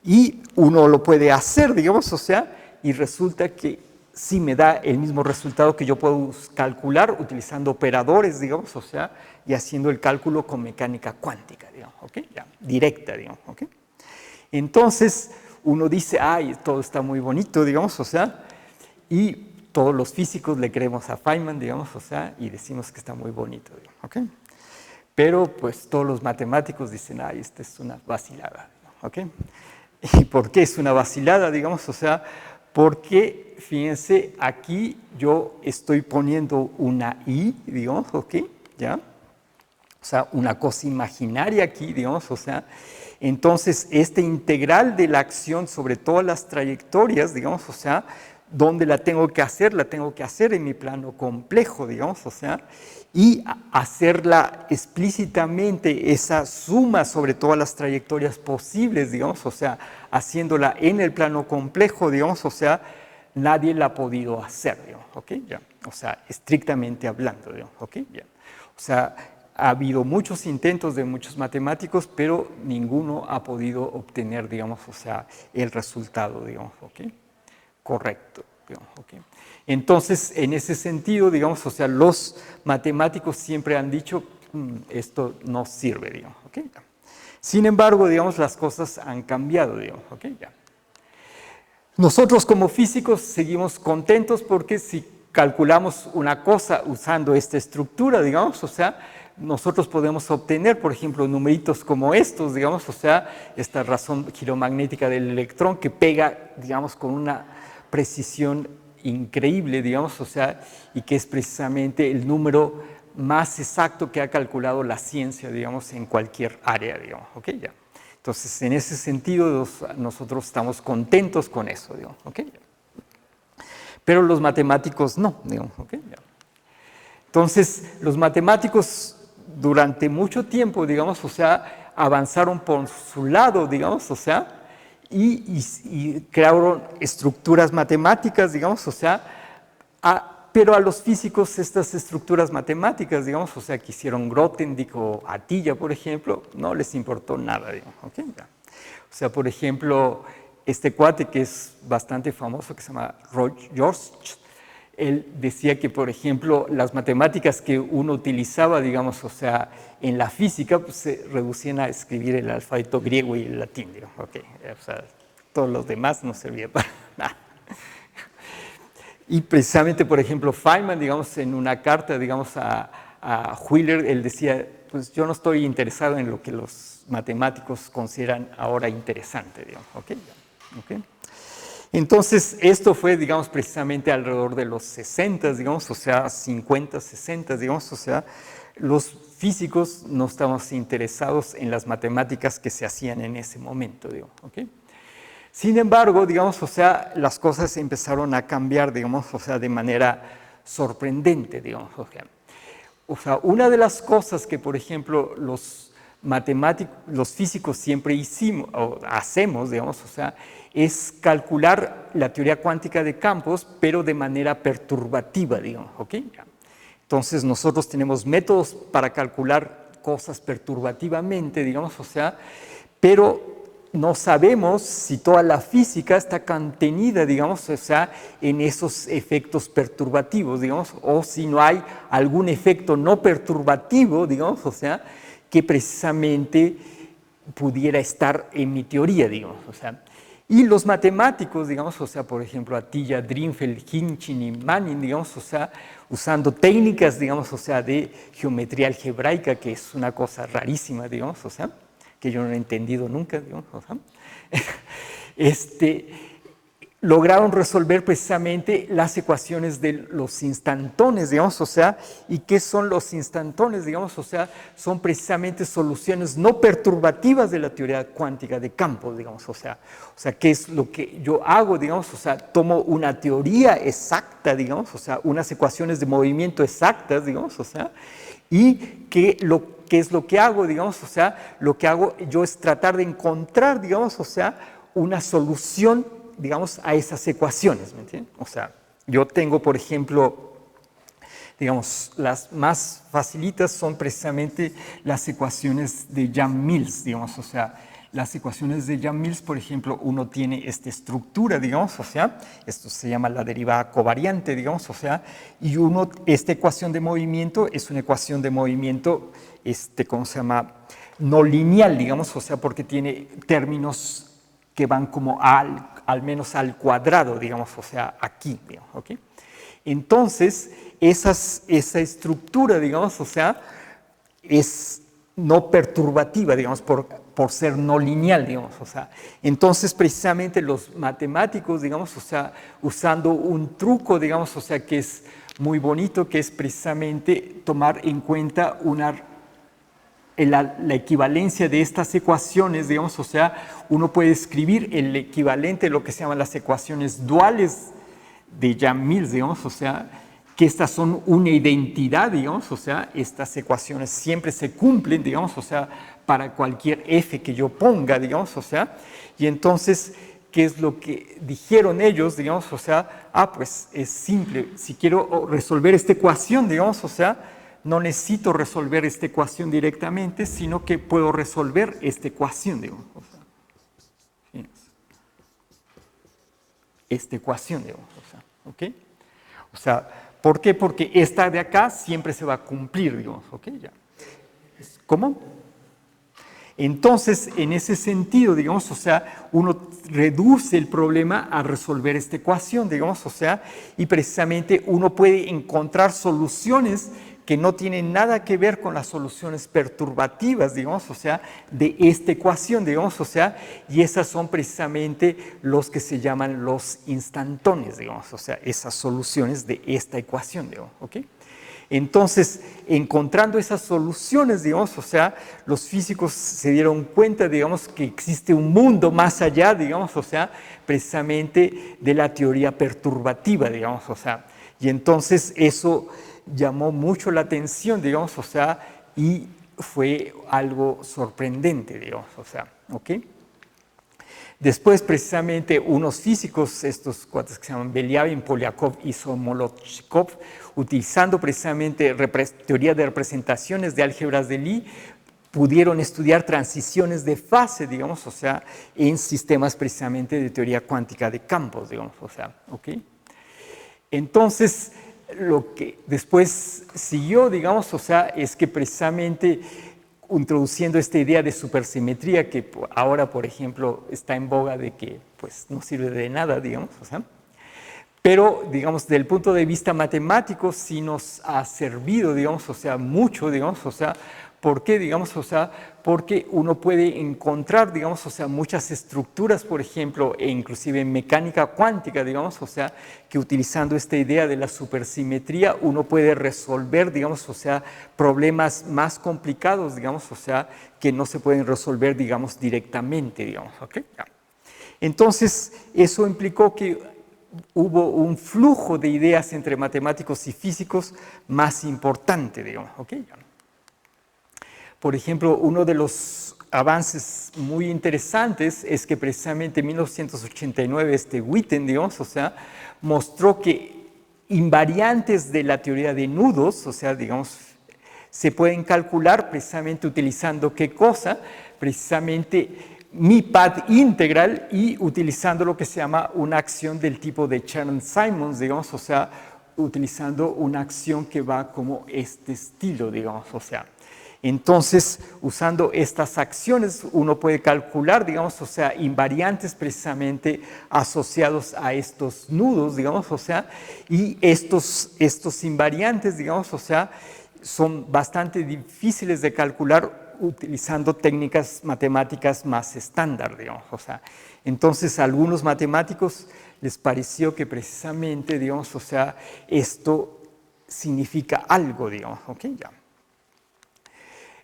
Speaker 2: Y uno lo puede hacer, digamos, o sea, y resulta que sí me da el mismo resultado que yo puedo calcular utilizando operadores, digamos, o sea, y haciendo el cálculo con mecánica cuántica, digamos, ¿ok? Ya, directa, digamos, ¿ok? Entonces, uno dice, ay, todo está muy bonito, digamos, o sea, y todos los físicos le creemos a Feynman, digamos, o sea, y decimos que está muy bonito, digamos, ¿ok? Pero, pues, todos los matemáticos dicen, ay, esta es una vacilada, ¿ok? ¿Y por qué es una vacilada, digamos? O sea, porque, fíjense, aquí yo estoy poniendo una I, digamos, ¿ok? ¿Ya? O sea, una cosa imaginaria aquí, digamos, o sea, entonces esta integral de la acción sobre todas las trayectorias, digamos, o sea, ¿dónde la tengo que hacer? La tengo que hacer en mi plano complejo, digamos, o sea, y hacerla explícitamente esa suma sobre todas las trayectorias posibles, digamos, o sea, haciéndola en el plano complejo, digamos, o sea, nadie la ha podido hacer, digamos, ¿ok? Ya. O sea, estrictamente hablando, digamos, ¿ok? Ya. O sea, ha habido muchos intentos de muchos matemáticos, pero ninguno ha podido obtener, digamos, o sea, el resultado, digamos, ¿ok? Correcto, digamos, ¿ok? Entonces, en ese sentido, digamos, o sea, los matemáticos siempre han dicho, esto no sirve, digamos, ¿ok? Sin embargo, digamos, las cosas han cambiado, digamos, ¿ok? Ya. Nosotros como físicos seguimos contentos porque si calculamos una cosa usando esta estructura, digamos, o sea, nosotros podemos obtener, por ejemplo, numeritos como estos, digamos, o sea, esta razón giromagnética del electrón que pega, digamos, con una precisión increíble, digamos, o sea, y que es precisamente el número más exacto que ha calculado la ciencia, digamos, en cualquier área, digamos, ¿ok? Ya. Entonces, en ese sentido, nosotros estamos contentos con eso, digamos, ¿ok? Ya. Pero los matemáticos no, digamos, ¿ok? Ya. Entonces, los matemáticos durante mucho tiempo, digamos, o sea, avanzaron por su lado, digamos, o sea, y crearon estructuras matemáticas, digamos, o sea, pero a los físicos estas estructuras matemáticas, digamos, o sea, que hicieron Grothendieck o Atiyah, por ejemplo, no les importó nada, digamos, ¿ok? O sea, por ejemplo, este cuate que es bastante famoso, que se llama George, él decía que, por ejemplo, las matemáticas que uno utilizaba, digamos, o sea, en la física, pues se reducían a escribir el alfabeto griego y el latín, digamos, ¿ok? O sea, todos los demás no servían para nada. Y precisamente, por ejemplo, Feynman, digamos, en una carta, digamos, a Wheeler, él decía, pues yo no estoy interesado en lo que los matemáticos consideran ahora interesante, digamos, ¿ok? ¿Okay? Entonces, esto fue, digamos, precisamente alrededor de los 60, digamos, o sea, 50, 60, digamos, o sea, los físicos no estábamos interesados en las matemáticas que se hacían en ese momento, digamos, ¿ok? Sin embargo, digamos, o sea, las cosas empezaron a cambiar, digamos, o sea, de manera sorprendente, digamos, o sea, una de las cosas que, por ejemplo, los matemáticos, los físicos siempre hicimos, o hacemos, digamos, o sea, es calcular la teoría cuántica de campos, pero de manera perturbativa, digamos, ¿ok? Entonces, nosotros tenemos métodos para calcular cosas perturbativamente, digamos, o sea, pero no sabemos si toda la física está contenida, digamos, o sea, en esos efectos perturbativos, digamos, o si no hay algún efecto no perturbativo, digamos, o sea, que precisamente pudiera estar en mi teoría, digamos, o sea. Y los matemáticos, digamos, o sea, por ejemplo, Atiyah, Drinfeld, Hinchin y Manning, digamos, o sea, usando técnicas, digamos, o sea, de geometría algebraica, que es una cosa rarísima, digamos, o sea, que yo no he entendido nunca, digamos, o sea, lograron resolver precisamente las ecuaciones de los instantones, digamos, o sea, ¿y qué son los instantones, digamos? O sea, son precisamente soluciones no perturbativas de la teoría cuántica de campos, digamos, o sea, ¿qué es lo que yo hago, digamos? O sea, tomo una teoría exacta, digamos, o sea, unas ecuaciones de movimiento exactas, digamos, o sea, y ¿qué es lo que hago, digamos? O sea, lo que hago yo es tratar de encontrar, digamos, o sea, una solución, digamos, a esas ecuaciones, ¿me entienden? O sea, yo tengo, por ejemplo, digamos, las más facilitas son precisamente las ecuaciones de Yang-Mills, digamos, o sea, las ecuaciones de Yang-Mills, por ejemplo, uno tiene esta estructura, digamos, o sea, esto se llama la derivada covariante, digamos, o sea, y esta ecuación de movimiento es una ecuación de movimiento, ¿cómo se llama? No lineal, digamos, o sea, porque tiene términos que van como al menos al cuadrado, digamos, o sea, aquí, digamos, ¿ok? Entonces, esa estructura, digamos, o sea, es no perturbativa, digamos, por ser no lineal, digamos, o sea. Entonces, precisamente los matemáticos, digamos, o sea, usando un truco, digamos, o sea, que es muy bonito, que es precisamente tomar en cuenta la equivalencia de estas ecuaciones, digamos, o sea, uno puede escribir el equivalente de lo que se llaman las ecuaciones duales de Yang-Mills, digamos, o sea, que estas son una identidad, digamos, o sea, estas ecuaciones siempre se cumplen, digamos, o sea, para cualquier f que yo ponga, digamos, o sea, y entonces, ¿qué es lo que dijeron ellos, digamos, o sea, pues es simple, si quiero resolver esta ecuación, digamos, o sea, no necesito resolver esta ecuación directamente, sino que puedo resolver esta ecuación, digamos. O sea, esta ecuación, digamos. O sea, ¿ok? O sea, ¿por qué? Porque esta de acá siempre se va a cumplir, digamos. ¿Ok? Ya. ¿Cómo? Entonces, en ese sentido, digamos, o sea, uno reduce el problema a resolver esta ecuación, digamos, o sea, y precisamente uno puede encontrar soluciones que no tienen nada que ver con las soluciones perturbativas, digamos, o sea, de esta ecuación, digamos, o sea, y esas son precisamente los que se llaman los instantones, digamos, o sea, esas soluciones de esta ecuación, digamos, ¿ok? Entonces, encontrando esas soluciones, digamos, o sea, los físicos se dieron cuenta, digamos, que existe un mundo más allá, digamos, o sea, precisamente de la teoría perturbativa, digamos, o sea, y entonces eso llamó mucho la atención, digamos, o sea, y fue algo sorprendente, digamos, o sea, ¿ok? Después, precisamente, unos físicos, estos cuates que se llaman Beliavin, Polyakov y Somolochkov, utilizando precisamente teoría de representaciones de álgebras de Lie, pudieron estudiar transiciones de fase, digamos, o sea, en sistemas precisamente de teoría cuántica de campos, digamos, o sea, ¿ok? Entonces, lo que después siguió, digamos, o sea, es que precisamente introduciendo esta idea de supersimetría que ahora, por ejemplo, está en boga de que pues no sirve de nada, digamos, o sea, pero, digamos, desde el punto de vista matemático sí nos ha servido, digamos, o sea, mucho, digamos, o sea, ¿por qué? Digamos, o sea, porque uno puede encontrar, digamos, o sea, muchas estructuras, por ejemplo, e inclusive en mecánica cuántica, digamos, o sea, que utilizando esta idea de la supersimetría uno puede resolver, digamos, o sea, problemas más complicados, digamos, o sea, que no se pueden resolver, digamos, directamente, digamos, ¿ok? Entonces, eso implicó que hubo un flujo de ideas entre matemáticos y físicos más importante, digamos, ¿ok? Por ejemplo, uno de los avances muy interesantes es que precisamente en 1989 Witten, digamos, o sea, mostró que invariantes de la teoría de nudos, o sea, digamos, se pueden calcular precisamente utilizando ¿qué cosa? Precisamente mi pad integral y utilizando lo que se llama una acción del tipo de Chern-Simons, digamos, o sea, utilizando una acción que va como este estilo, digamos, o sea. Entonces, usando estas acciones, uno puede calcular, digamos, o sea, invariantes precisamente asociados a estos nudos, digamos, o sea, y estos invariantes, digamos, o sea, son bastante difíciles de calcular utilizando técnicas matemáticas más estándar, digamos, o sea. Entonces, a algunos matemáticos les pareció que precisamente, digamos, o sea, esto significa algo, digamos, ¿ok? Ya.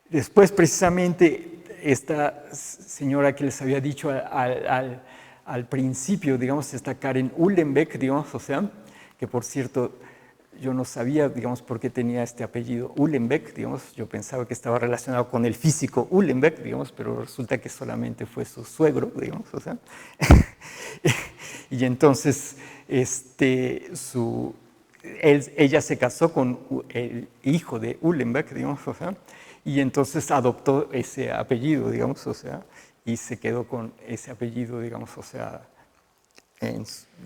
Speaker 2: Después, precisamente, esta señora que les había dicho al principio, digamos, esta Karen Uhlenbeck, digamos, o sea, que por cierto, yo no sabía, digamos, por qué tenía este apellido Uhlenbeck, digamos, yo pensaba que estaba relacionado con el físico Uhlenbeck, digamos, pero resulta que solamente fue su suegro, digamos, o sea, y entonces, ella se casó con el hijo de Uhlenbeck, digamos, o sea, y entonces adoptó ese apellido, digamos, o sea, y se quedó con ese apellido, digamos, o sea,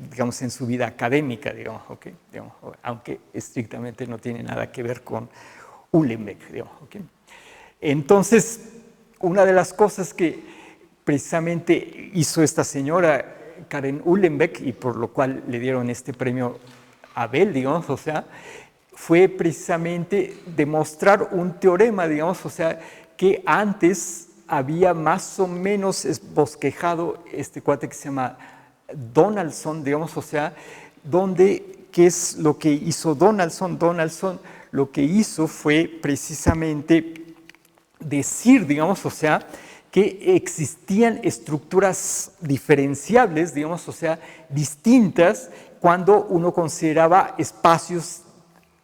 Speaker 2: digamos, en su vida académica, digamos, ¿okay? Digamos, aunque estrictamente no tiene nada que ver con Uhlenbeck, digamos, ¿okay? Entonces, una de las cosas que precisamente hizo esta señora Karen Uhlenbeck, y por lo cual le dieron este premio Abel, digamos, o sea, fue precisamente demostrar un teorema, digamos, o sea, que antes había más o menos bosquejado este cuate que se llama Donaldson, digamos, o sea, ¿qué es lo que hizo Donaldson? Donaldson lo que hizo fue precisamente decir, digamos, o sea, que existían estructuras diferenciables, digamos, o sea, distintas cuando uno consideraba espacios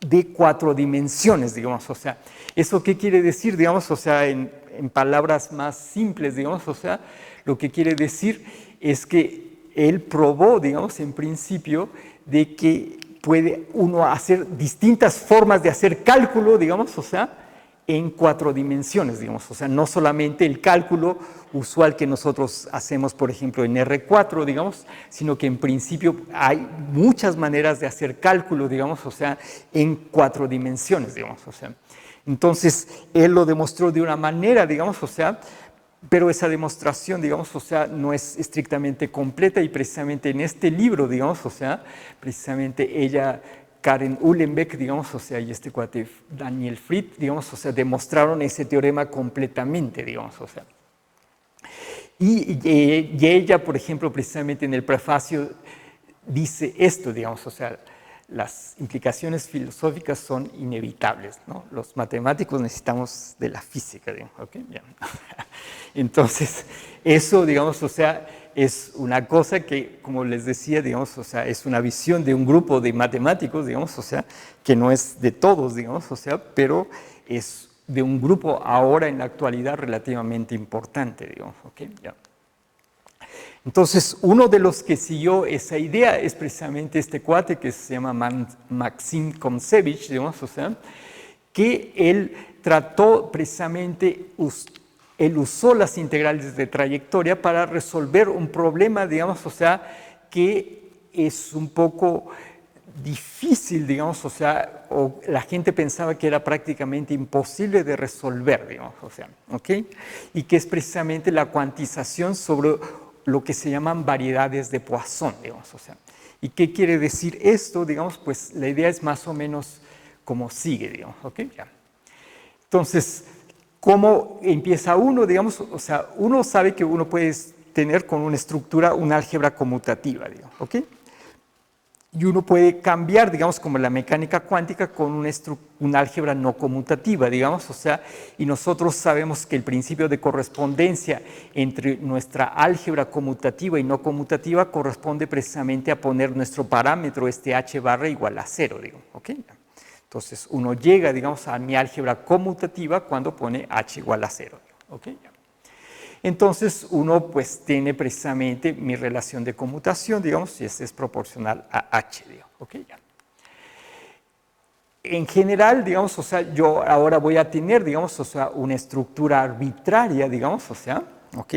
Speaker 2: de 4 dimensiones, digamos, o sea, ¿eso qué quiere decir, digamos, o sea, en palabras más simples, digamos, o sea, lo que quiere decir es que él probó, digamos, en principio, de que puede uno hacer distintas formas de hacer cálculo, digamos, o sea, en 4 dimensiones, digamos, o sea, no solamente el cálculo usual que nosotros hacemos, por ejemplo, en R4, digamos, sino que en principio hay muchas maneras de hacer cálculo, digamos, o sea, en 4 dimensiones, digamos, o sea. Entonces, él lo demostró de una manera, digamos, o sea, pero esa demostración, digamos, o sea, no es estrictamente completa y precisamente en este libro, digamos, o sea, precisamente ella, Karen Uhlenbeck, digamos, o sea, y este cuate Daniel Fried, digamos, o sea, demostraron ese teorema completamente, digamos, o sea. Y ella, por ejemplo, precisamente en el prefacio dice esto, digamos, o sea, las implicaciones filosóficas son inevitables, ¿no? Los matemáticos necesitamos de la física, digamos, ¿ok? Bien. Entonces, eso, digamos, o sea, es una cosa que, como les decía, digamos, o sea, es una visión de un grupo de matemáticos, digamos, o sea, que no es de todos, digamos, o sea, pero es de un grupo ahora en la actualidad relativamente importante, digamos, ¿ok? Ya. Entonces, uno de los que siguió esa idea es precisamente este cuate que se llama Maxim Kontsevich, digamos, o sea, que él trató precisamente, él usó las integrales de trayectoria para resolver un problema, digamos, o sea, que es un poco difícil, digamos, o sea, o la gente pensaba que era prácticamente imposible de resolver, digamos, o sea, ¿ok? Y que es precisamente la cuantización sobre lo que se llaman variedades de Poisson, digamos, o sea. ¿Y qué quiere decir esto? Digamos, pues la idea es más o menos como sigue, digamos, ¿ok? Ya. Entonces, ¿cómo empieza uno? Digamos, o sea, uno sabe que uno puede tener con una estructura una álgebra conmutativa, digamos, ¿ok? Y uno puede cambiar, digamos, como la mecánica cuántica con una álgebra no conmutativa, digamos, o sea, y nosotros sabemos que el principio de correspondencia entre nuestra álgebra conmutativa y no conmutativa corresponde precisamente a poner nuestro parámetro, este h barra igual a 0, digo, ¿ok? Entonces, uno llega, digamos, a mi álgebra conmutativa cuando pone h igual a 0, ¿ok? Entonces, uno pues tiene precisamente mi relación de conmutación, digamos, si es proporcional a h, digamos, ¿ok? Ya. En general, digamos, o sea, yo ahora voy a tener, digamos, o sea, una estructura arbitraria, digamos, o sea, ¿ok?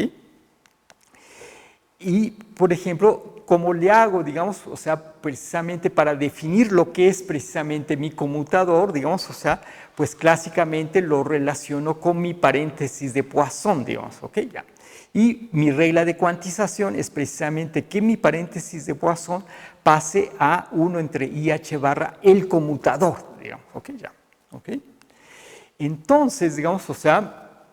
Speaker 2: Y, por ejemplo, ¿cómo le hago, digamos, o sea, precisamente para definir lo que es precisamente mi conmutador, digamos, o sea, pues clásicamente lo relaciono con mi paréntesis de Poisson, digamos, ¿ok? Ya. Y mi regla de cuantización es precisamente que mi paréntesis de Poisson pase a 1 entre IH barra el conmutador, digamos, ¿ok? Ya, ¿ok? Entonces, digamos, o sea,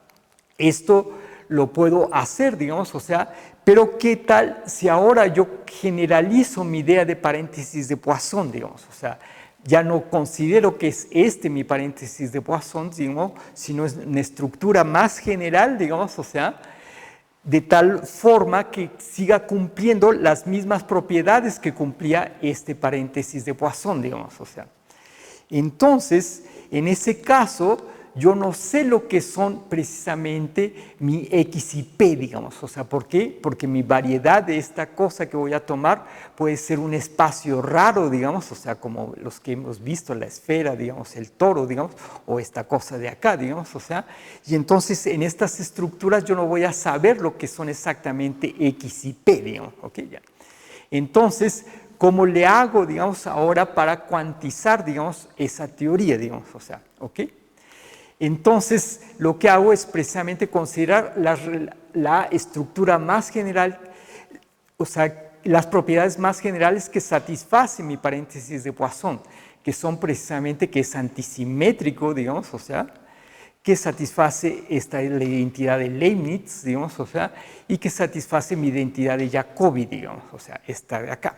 Speaker 2: esto lo puedo hacer, digamos, o sea, pero ¿qué tal si ahora yo generalizo mi idea de paréntesis de Poisson, digamos? O sea, ya no considero que es mi paréntesis de Poisson, sino es una estructura más general, digamos, o sea, de tal forma que siga cumpliendo las mismas propiedades que cumplía este paréntesis de Poisson, digamos, o sea. Entonces, en ese caso, yo no sé lo que son precisamente mi X y P, digamos. O sea, ¿por qué? Porque mi variedad de esta cosa que voy a tomar puede ser un espacio raro, digamos, o sea, como los que hemos visto, la esfera, digamos, el toro, digamos, o esta cosa de acá, digamos, o sea. Y entonces, en estas estructuras yo no voy a saber lo que son exactamente X y P, digamos, ¿ok? Ya. Entonces, ¿cómo le hago, digamos, ahora para cuantizar, digamos, esa teoría, digamos, o sea, ¿ok? Entonces, lo que hago es precisamente considerar la estructura más general, o sea, las propiedades más generales que satisfacen mi paréntesis de Poisson, que son precisamente que es antisimétrico, digamos, o sea, que satisface esta la identidad de Leibniz, digamos, o sea, y que satisface mi identidad de Jacobi, digamos, o sea, esta de acá.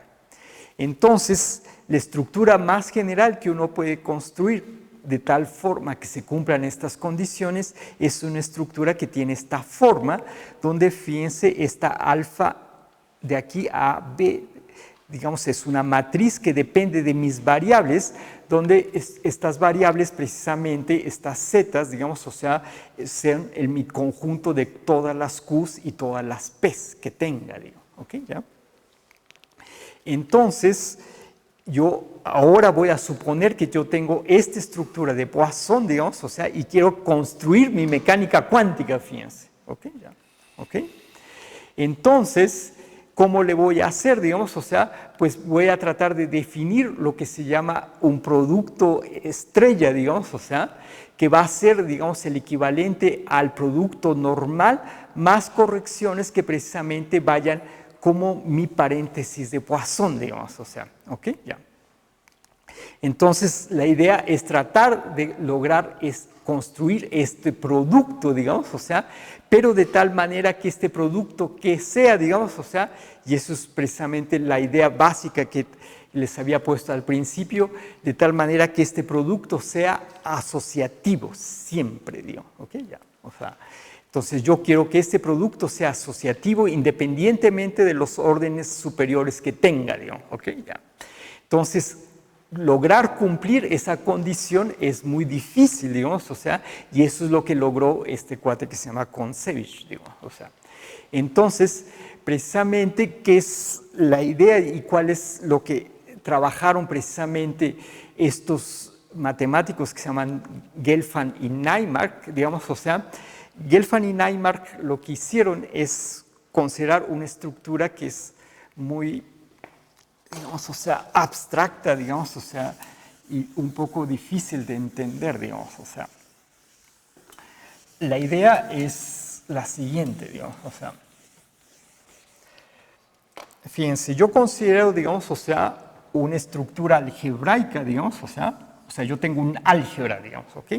Speaker 2: Entonces, la estructura más general que uno puede construir de tal forma que se cumplan estas condiciones es una estructura que tiene esta forma, donde fíjense esta alfa de aquí a B, digamos, es una matriz que depende de mis variables, donde estas variables precisamente, estas zetas, digamos, o sea, sean mi conjunto de todas las Qs y todas las Ps que tenga, digo, ¿ok? ¿Ya? Entonces, yo ahora voy a suponer que yo tengo esta estructura de Poisson, digamos, o sea, y quiero construir mi mecánica cuántica, fíjense, ¿ok? ¿Ya? ¿Ok? Entonces, ¿cómo le voy a hacer, digamos? O sea, pues voy a tratar de definir lo que se llama un producto estrella, digamos, o sea, que va a ser, digamos, el equivalente al producto normal, más correcciones que precisamente vayan como mi paréntesis de Poisson, digamos, o sea, ¿ok? Ya. Entonces, la idea es tratar de lograr construir este producto, digamos, o sea, pero de tal manera que este producto que sea, digamos, o sea, y eso es precisamente la idea básica que les había puesto al principio, de tal manera que este producto sea asociativo, siempre, digamos, ¿ok? Ya, o sea, entonces yo quiero que este producto sea asociativo independientemente de los órdenes superiores que tenga, digamos, ¿ok? Ya. Entonces, lograr cumplir esa condición es muy difícil, digamos, o sea, y eso es lo que logró este cuate que se llama Kontsevich, digamos, o sea. Entonces, precisamente, ¿qué es la idea y cuál es lo que trabajaron precisamente estos matemáticos que se llaman Gelfand y Naimark, digamos, o sea, Gelfand y Naimark lo que hicieron es considerar una estructura que es muy, digamos, o sea, abstracta, digamos, o sea, y un poco difícil de entender, digamos, o sea. La idea es la siguiente, digamos, o sea. Fíjense, yo considero, digamos, o sea, una estructura algebraica, digamos, o sea, yo tengo un álgebra, digamos, ¿ok?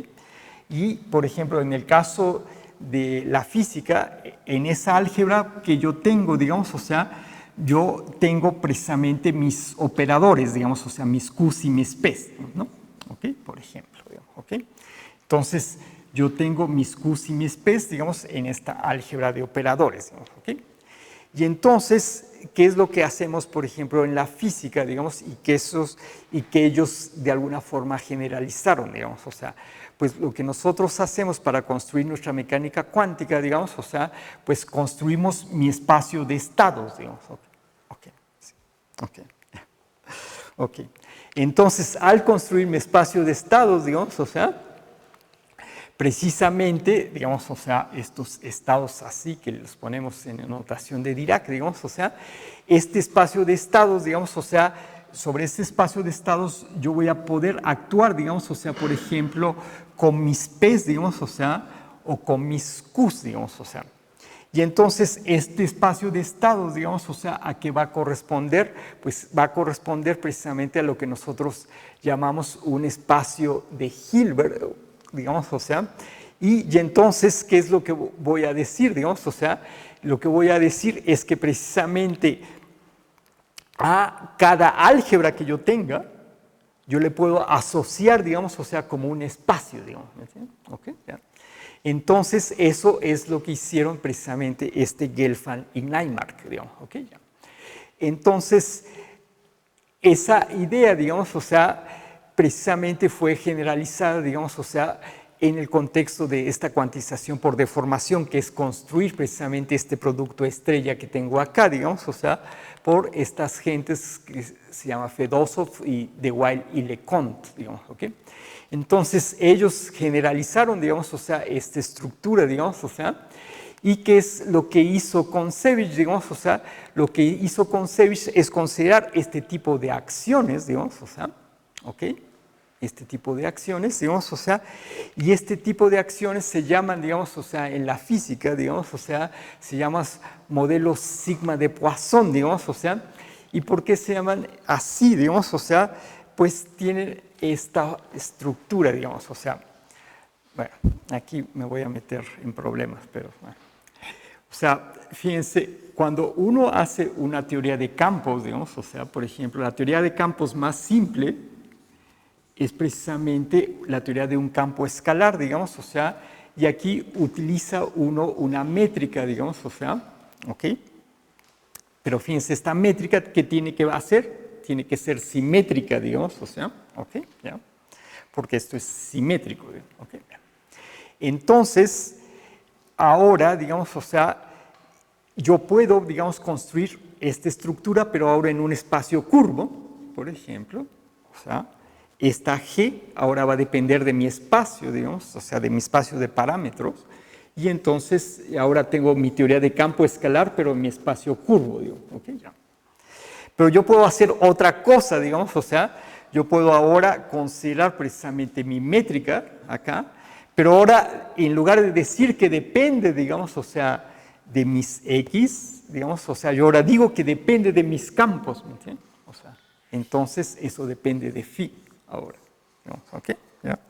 Speaker 2: Y, por ejemplo, en el caso de la física, en esa álgebra que yo tengo, digamos, o sea, yo tengo precisamente mis operadores, digamos, o sea, mis Qs y mis Ps, ¿no? ¿Ok? Por ejemplo, digamos, ¿ok? Entonces, yo tengo mis Qs y mis Ps, digamos, en esta álgebra de operadores, digamos, ¿ok? Y entonces, ¿qué es lo que hacemos, por ejemplo, en la física, digamos, y que ellos de alguna forma generalizaron, digamos, o sea, pues lo que nosotros hacemos para construir nuestra mecánica cuántica, digamos, o sea, pues construimos mi espacio de estados, digamos, ok. Entonces, al construir mi espacio de estados, digamos, o sea, precisamente, digamos, o sea, estos estados así que los ponemos en notación de Dirac, digamos, o sea, este espacio de estados, digamos, o sea, sobre este espacio de estados yo voy a poder actuar, digamos, o sea, por ejemplo, con mis P's, digamos, o sea, o con mis Q's, digamos, o sea. Y entonces este espacio de estados, digamos, o sea, ¿a qué va a corresponder? Pues va a corresponder precisamente a lo que nosotros llamamos un espacio de Hilbert, digamos, o sea, y entonces, ¿qué es lo que voy a decir? Digamos, o sea, lo que voy a decir es que precisamente a cada álgebra que yo tenga, yo le puedo asociar, digamos, o sea, como un espacio, digamos, ¿ok? ¿Ya? Entonces, eso es lo que hicieron precisamente Gelfand y Naimark, digamos, ¿ok? ¿Ya? Entonces, esa idea, digamos, o sea, precisamente fue generalizada, digamos, o sea, en el contexto de esta cuantización por deformación, que es construir precisamente este producto estrella que tengo acá, digamos, o sea, por estas gentes que se llama Fedosov y De Waal y Leconte, digamos, ¿ok? Entonces, ellos generalizaron, digamos, o sea, esta estructura, digamos, o sea, y qué es lo que hizo Kontsevich, digamos, o sea, lo que hizo Kontsevich es considerar este tipo de acciones, digamos, o sea, ¿ok? Este tipo de acciones, digamos, o sea, y este tipo de acciones se llaman, digamos, o sea, en la física, digamos, o sea, se llaman modelos sigma de Poisson, digamos, o sea, ¿y por qué se llaman así, digamos, o sea, pues tienen esta estructura, digamos, o sea, bueno, aquí me voy a meter en problemas, pero bueno. O sea, fíjense, cuando uno hace una teoría de campos, digamos, o sea, por ejemplo, la teoría de campos más simple es precisamente la teoría de un campo escalar, digamos, o sea, y aquí utiliza uno una métrica, digamos, o sea, ¿ok? Pero fíjense, esta métrica, ¿qué tiene que hacer? Tiene que ser simétrica, digamos, o sea, ¿ok? ¿Ya? Porque esto es simétrico, ¿ok? Entonces, ahora, digamos, o sea, yo puedo, digamos, construir esta estructura, pero ahora en un espacio curvo, por ejemplo, o sea, esta G ahora va a depender de mi espacio, digamos, o sea, de mi espacio de parámetros, y entonces ahora tengo mi teoría de campo escalar, pero en mi espacio curvo, digo, ¿ok? Ya. Pero yo puedo hacer otra cosa, digamos, o sea, yo puedo ahora considerar precisamente mi métrica acá, pero ahora en lugar de decir que depende, digamos, o sea, de mis X, digamos, o sea, yo ahora digo que depende de mis campos, ¿me entiendes? O sea, entonces eso depende de phi ahora, digamos, ¿ok? ¿Ya?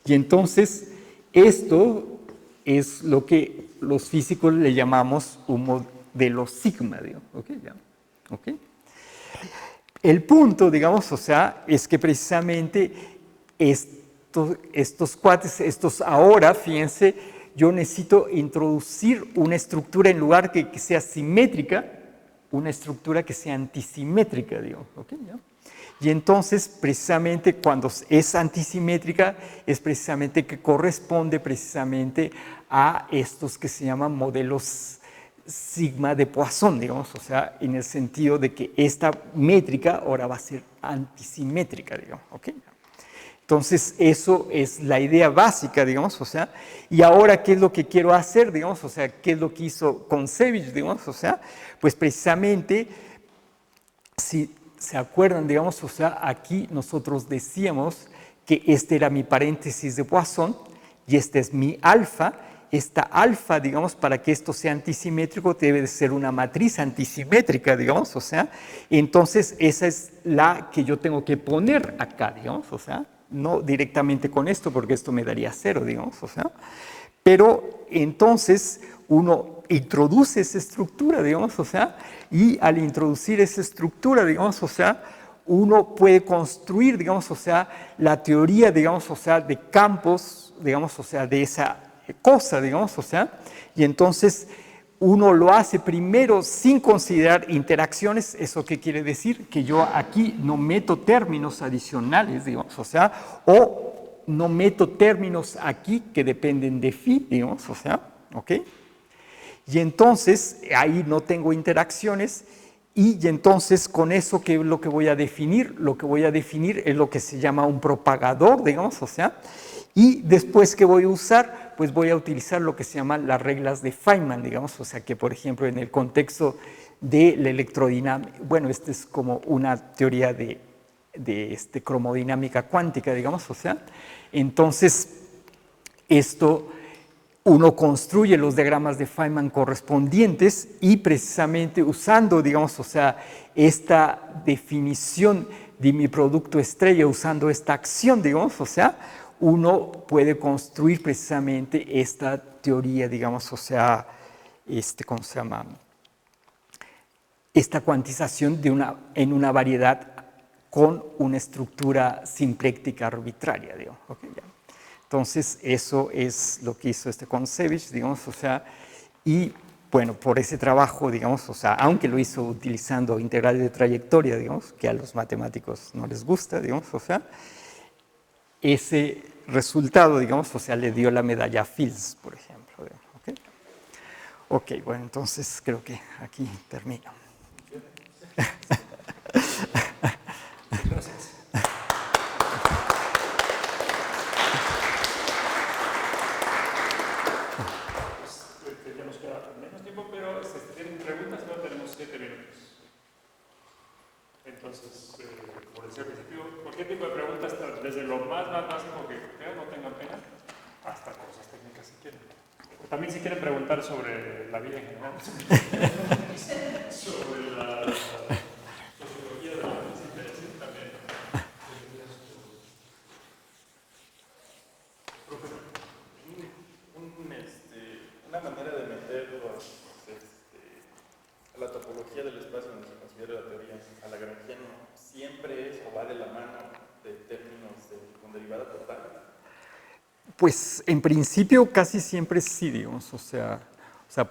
Speaker 2: Y entonces esto es lo que los físicos le llamamos un modelo sigma, digo, ¿ok? ¿Ya? ¿Ok? El punto, digamos, o sea, es que precisamente estos cuates, estos ahora, fíjense, yo necesito introducir una estructura en lugar que sea simétrica, una estructura que sea antisimétrica, digo, ¿ok? ¿Ya? Y entonces, precisamente, cuando es antisimétrica, es precisamente que corresponde precisamente a estos que se llaman modelos sigma de Poisson, digamos, o sea, en el sentido de que esta métrica ahora va a ser antisimétrica, digamos, ¿ok? Entonces, eso es la idea básica, digamos, o sea, y ahora, ¿qué es lo que quiero hacer, digamos, o sea, qué es lo que hizo Kontsevich, digamos, o sea, pues precisamente, si se acuerdan, digamos, o sea, aquí nosotros decíamos que este era mi paréntesis de Poisson y este es mi alfa. Esta alfa, digamos, para que esto sea antisimétrico, debe de ser una matriz antisimétrica, digamos, o sea, entonces esa es la que yo tengo que poner acá, digamos, o sea, no directamente con esto, porque esto me daría 0, digamos, o sea, pero entonces uno introduce esa estructura, digamos, o sea, y al introducir esa estructura, digamos, o sea, uno puede construir, digamos, o sea, la teoría, digamos, o sea, de campos, digamos, o sea, de esa cosa, digamos, o sea, y entonces uno lo hace primero sin considerar interacciones. ¿Eso qué quiere decir? Que yo aquí no meto términos adicionales, digamos, o sea, o no meto términos aquí que dependen de phi, digamos, o sea, ¿ok? Y entonces ahí no tengo interacciones y entonces con eso, ¿qué es lo que voy a definir? Lo que voy a definir es lo que se llama un propagador, digamos, o sea, y después, ¿qué voy a usar? Pues voy a utilizar lo que se llaman las reglas de Feynman, digamos, o sea, que por ejemplo en el contexto de la electrodinámica, bueno, esta es como una teoría de cromodinámica cuántica, digamos, o sea, entonces esto uno construye los diagramas de Feynman correspondientes y precisamente usando, digamos, o sea, esta definición de mi producto estrella, usando esta acción, digamos, o sea, uno puede construir precisamente esta teoría, digamos, o sea, ¿cómo se llama? Esta cuantización en una variedad con una estructura simpléctica arbitraria, digamos. ¿Okay? Entonces, eso es lo que hizo Kontsevich, digamos, o sea, y bueno, por ese trabajo, digamos, o sea, aunque lo hizo utilizando integrales de trayectoria, digamos, que a los matemáticos no les gusta, digamos, o sea, ese resultado, digamos, o sea, le dio la medalla Fields, por ejemplo. ¿Okay? Ok, bueno, entonces creo que aquí termino.
Speaker 1: Gracias. Ya nos queda menos tiempo, pero si tienen preguntas, no tenemos 7 minutos. Entonces, como decía al principio, cualquier tipo de preguntas, desde lo más básico que no tengan pena, hasta cosas técnicas si quieren. También si quieren preguntar sobre la vida en general, sobre la sociología de la existencia, también.
Speaker 4: Una manera de meterlo a la topología del espacio donde se considera la teoría a lagrangiano siempre es o va de la mano de términos con derivada total.
Speaker 2: Pues en principio casi siempre sí, digamos, o sea,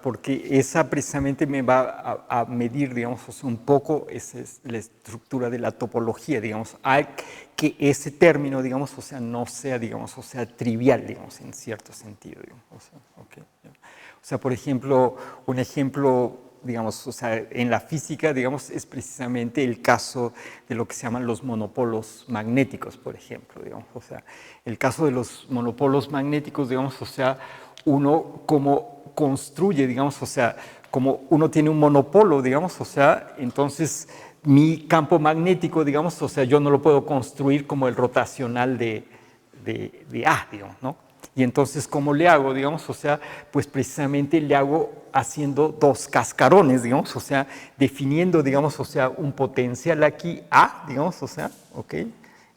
Speaker 2: porque esa precisamente me va a medir, digamos, o sea, un poco esa es la estructura de la topología, digamos, hay que ese término, digamos, o sea, no sea, digamos, o sea, trivial, digamos, en cierto sentido, digamos, o sea, okay, o sea, por ejemplo, un ejemplo, digamos, o sea, en la física, digamos, es precisamente el caso de lo que se llaman los monopolos magnéticos, por ejemplo, digamos, o sea, el caso de los monopolos magnéticos, digamos, o sea, uno como construye, digamos, o sea, como uno tiene un monopolo, digamos, o sea, entonces mi campo magnético, digamos, o sea, yo no lo puedo construir como el rotacional de A, digamos, ¿no? Y entonces, ¿cómo le hago, digamos? O sea, pues precisamente le hago haciendo dos cascarones, digamos, o sea, definiendo, digamos, o sea, un potencial aquí A, digamos, o sea, ¿ok?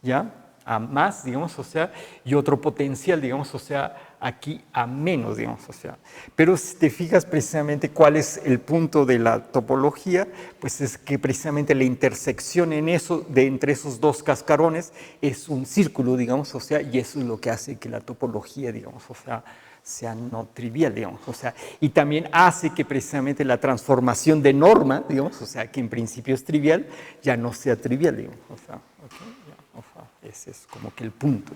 Speaker 2: ¿Ya? A más, digamos, o sea, y otro potencial, digamos, o sea, aquí a menos, digamos, o sea. Pero si te fijas precisamente cuál es el punto de la topología, pues es que precisamente la intersección en eso, entre esos dos cascarones, es un círculo, digamos, o sea, y eso es lo que hace que la topología, digamos, o sea no trivial, digamos, o sea, y también hace que precisamente la transformación de norma, digamos, o sea, que en principio es trivial, ya no sea trivial, digamos, o sea, okay, ya, o sea, ese es como que el punto.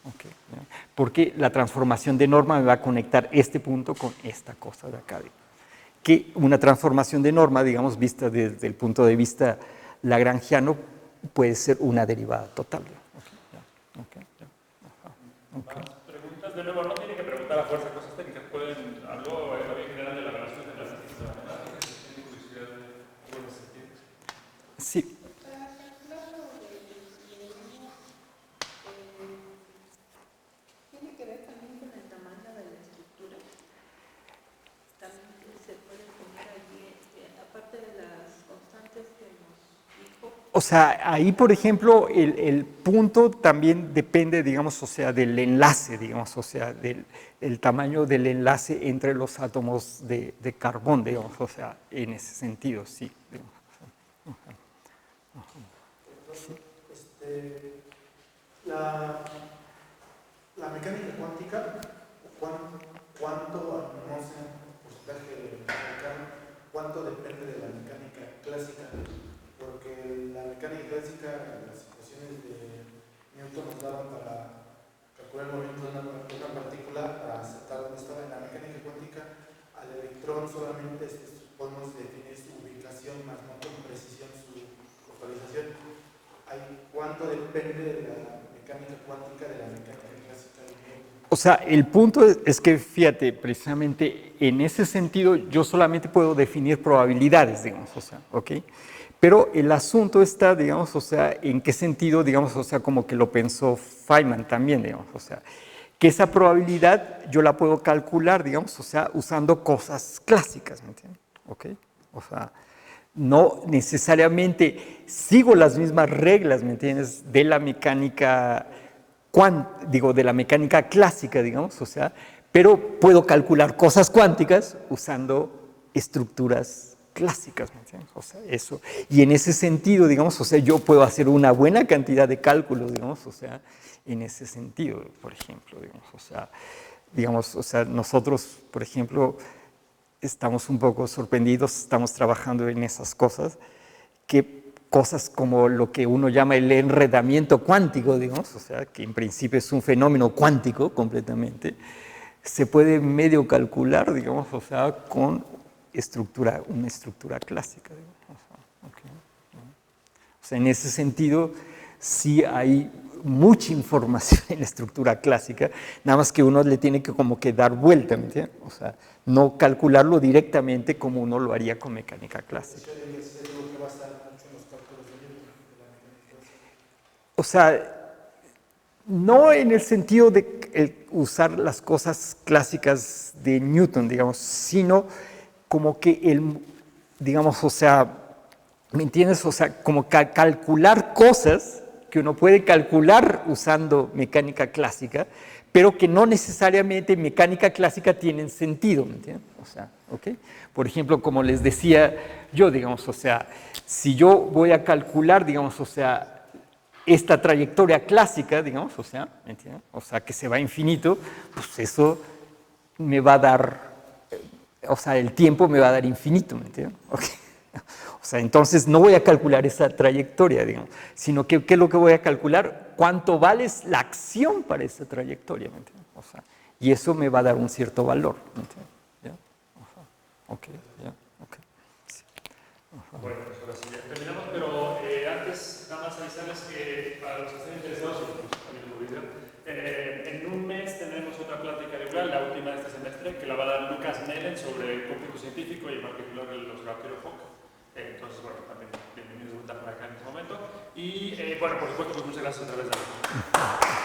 Speaker 2: Okay, ¿ya? Porque la transformación de norma me va a conectar este punto con esta cosa de acá. Que una transformación de norma, digamos, vista desde el punto de vista lagrangiano, puede ser una derivada total.
Speaker 1: Más preguntas, de nuevo, no tienen que preguntar a fuerza cosas técnicas, pueden, habló bien general de la relación de las distintas matemáticas, si tienen curiosidad de algunos sentidos.
Speaker 2: Sí.
Speaker 5: ¿Tiene que ver también con el tamaño de la estructura? También se puede poner allí, aparte de las constantes que nos dijo.
Speaker 2: O sea, ahí, por ejemplo, el punto también depende, digamos, o sea, del enlace, digamos, o sea, del tamaño del enlace entre los átomos de carbón, digamos, o sea, en ese sentido, sí. Digamos.
Speaker 3: La mecánica cuántica, ¿cuánto, no sé, porcentaje mecánico, cuánto depende de la mecánica clásica? Porque la mecánica clásica, las ecuaciones de Newton nos daban para calcular el movimiento de una partícula para aceptar dónde estaba. En la mecánica cuántica, al electrón solamente podemos definir su ubicación, más no con precisión su localización. ¿Cuánto depende de la mecánica cuántica de la mecánica clásica de Newton?
Speaker 2: O sea, el punto es que, fíjate, precisamente en ese sentido yo solamente puedo definir probabilidades, digamos, o sea, ¿ok? Pero el asunto está, digamos, o sea, en qué sentido, digamos, o sea, como que lo pensó Feynman también, digamos, o sea, que esa probabilidad yo la puedo calcular, digamos, o sea, usando cosas clásicas, ¿me entiendes? ¿Ok? O sea, no necesariamente sigo las mismas reglas, ¿me entiendes?, de la mecánica de la mecánica clásica, digamos, o sea, pero puedo calcular cosas cuánticas usando estructuras clásicas, ¿me entiendes? O sea, eso. Y en ese sentido, digamos, o sea, yo puedo hacer una buena cantidad de cálculos, digamos, o sea, en ese sentido, por ejemplo, digamos, o sea, nosotros, por ejemplo, estamos un poco sorprendidos, estamos trabajando en esas cosas, que cosas como lo que uno llama el enredamiento cuántico, digamos, o sea, que en principio es un fenómeno cuántico completamente, se puede medio calcular, digamos, o sea, con una estructura clásica, digamos. Okay. O sea, en ese sentido, sí hay mucha información en la estructura clásica, nada más que uno le tiene que como que dar vuelta, ¿me entiendes? O sea, no calcularlo directamente como uno lo haría con mecánica clásica. O sea, no en el sentido de usar las cosas clásicas de Newton, digamos, sino como que digamos, o sea, ¿me entiendes? O sea, como calcular cosas que uno puede calcular usando mecánica clásica, pero que no necesariamente en mecánica clásica tienen sentido, ¿me entiendes? O sea, ¿ok? Por ejemplo, como les decía yo, digamos, o sea, si yo voy a calcular, digamos, o sea, esta trayectoria clásica, digamos, o sea, ¿me entiendes? O sea, que se va a infinito, pues eso me va a dar, o sea, el tiempo me va a dar infinito, ¿me entiendes? Okay. O sea, entonces no voy a calcular esa trayectoria, digamos, sino que ¿qué es lo que voy a calcular? ¿Cuánto vale la acción para esa trayectoria? ¿Me entiendes? O sea, y eso me va a dar un cierto valor, ¿me entiendes? ¿Ya? Ok, ya, ok. Sí.
Speaker 1: Bueno, pues ahora sí ya terminamos, pero antes nada más avisarles que para los que estén interesados en el video, En un mes tendremos otra plática de Google, la última de este semestre, que la va a dar Lucas Nellen sobre cómputo científico y en particular los Graphical. Entonces, bueno, también bienvenidos a estar por acá en este momento. Y, bueno, por supuesto, pues muchas gracias otra vez, David.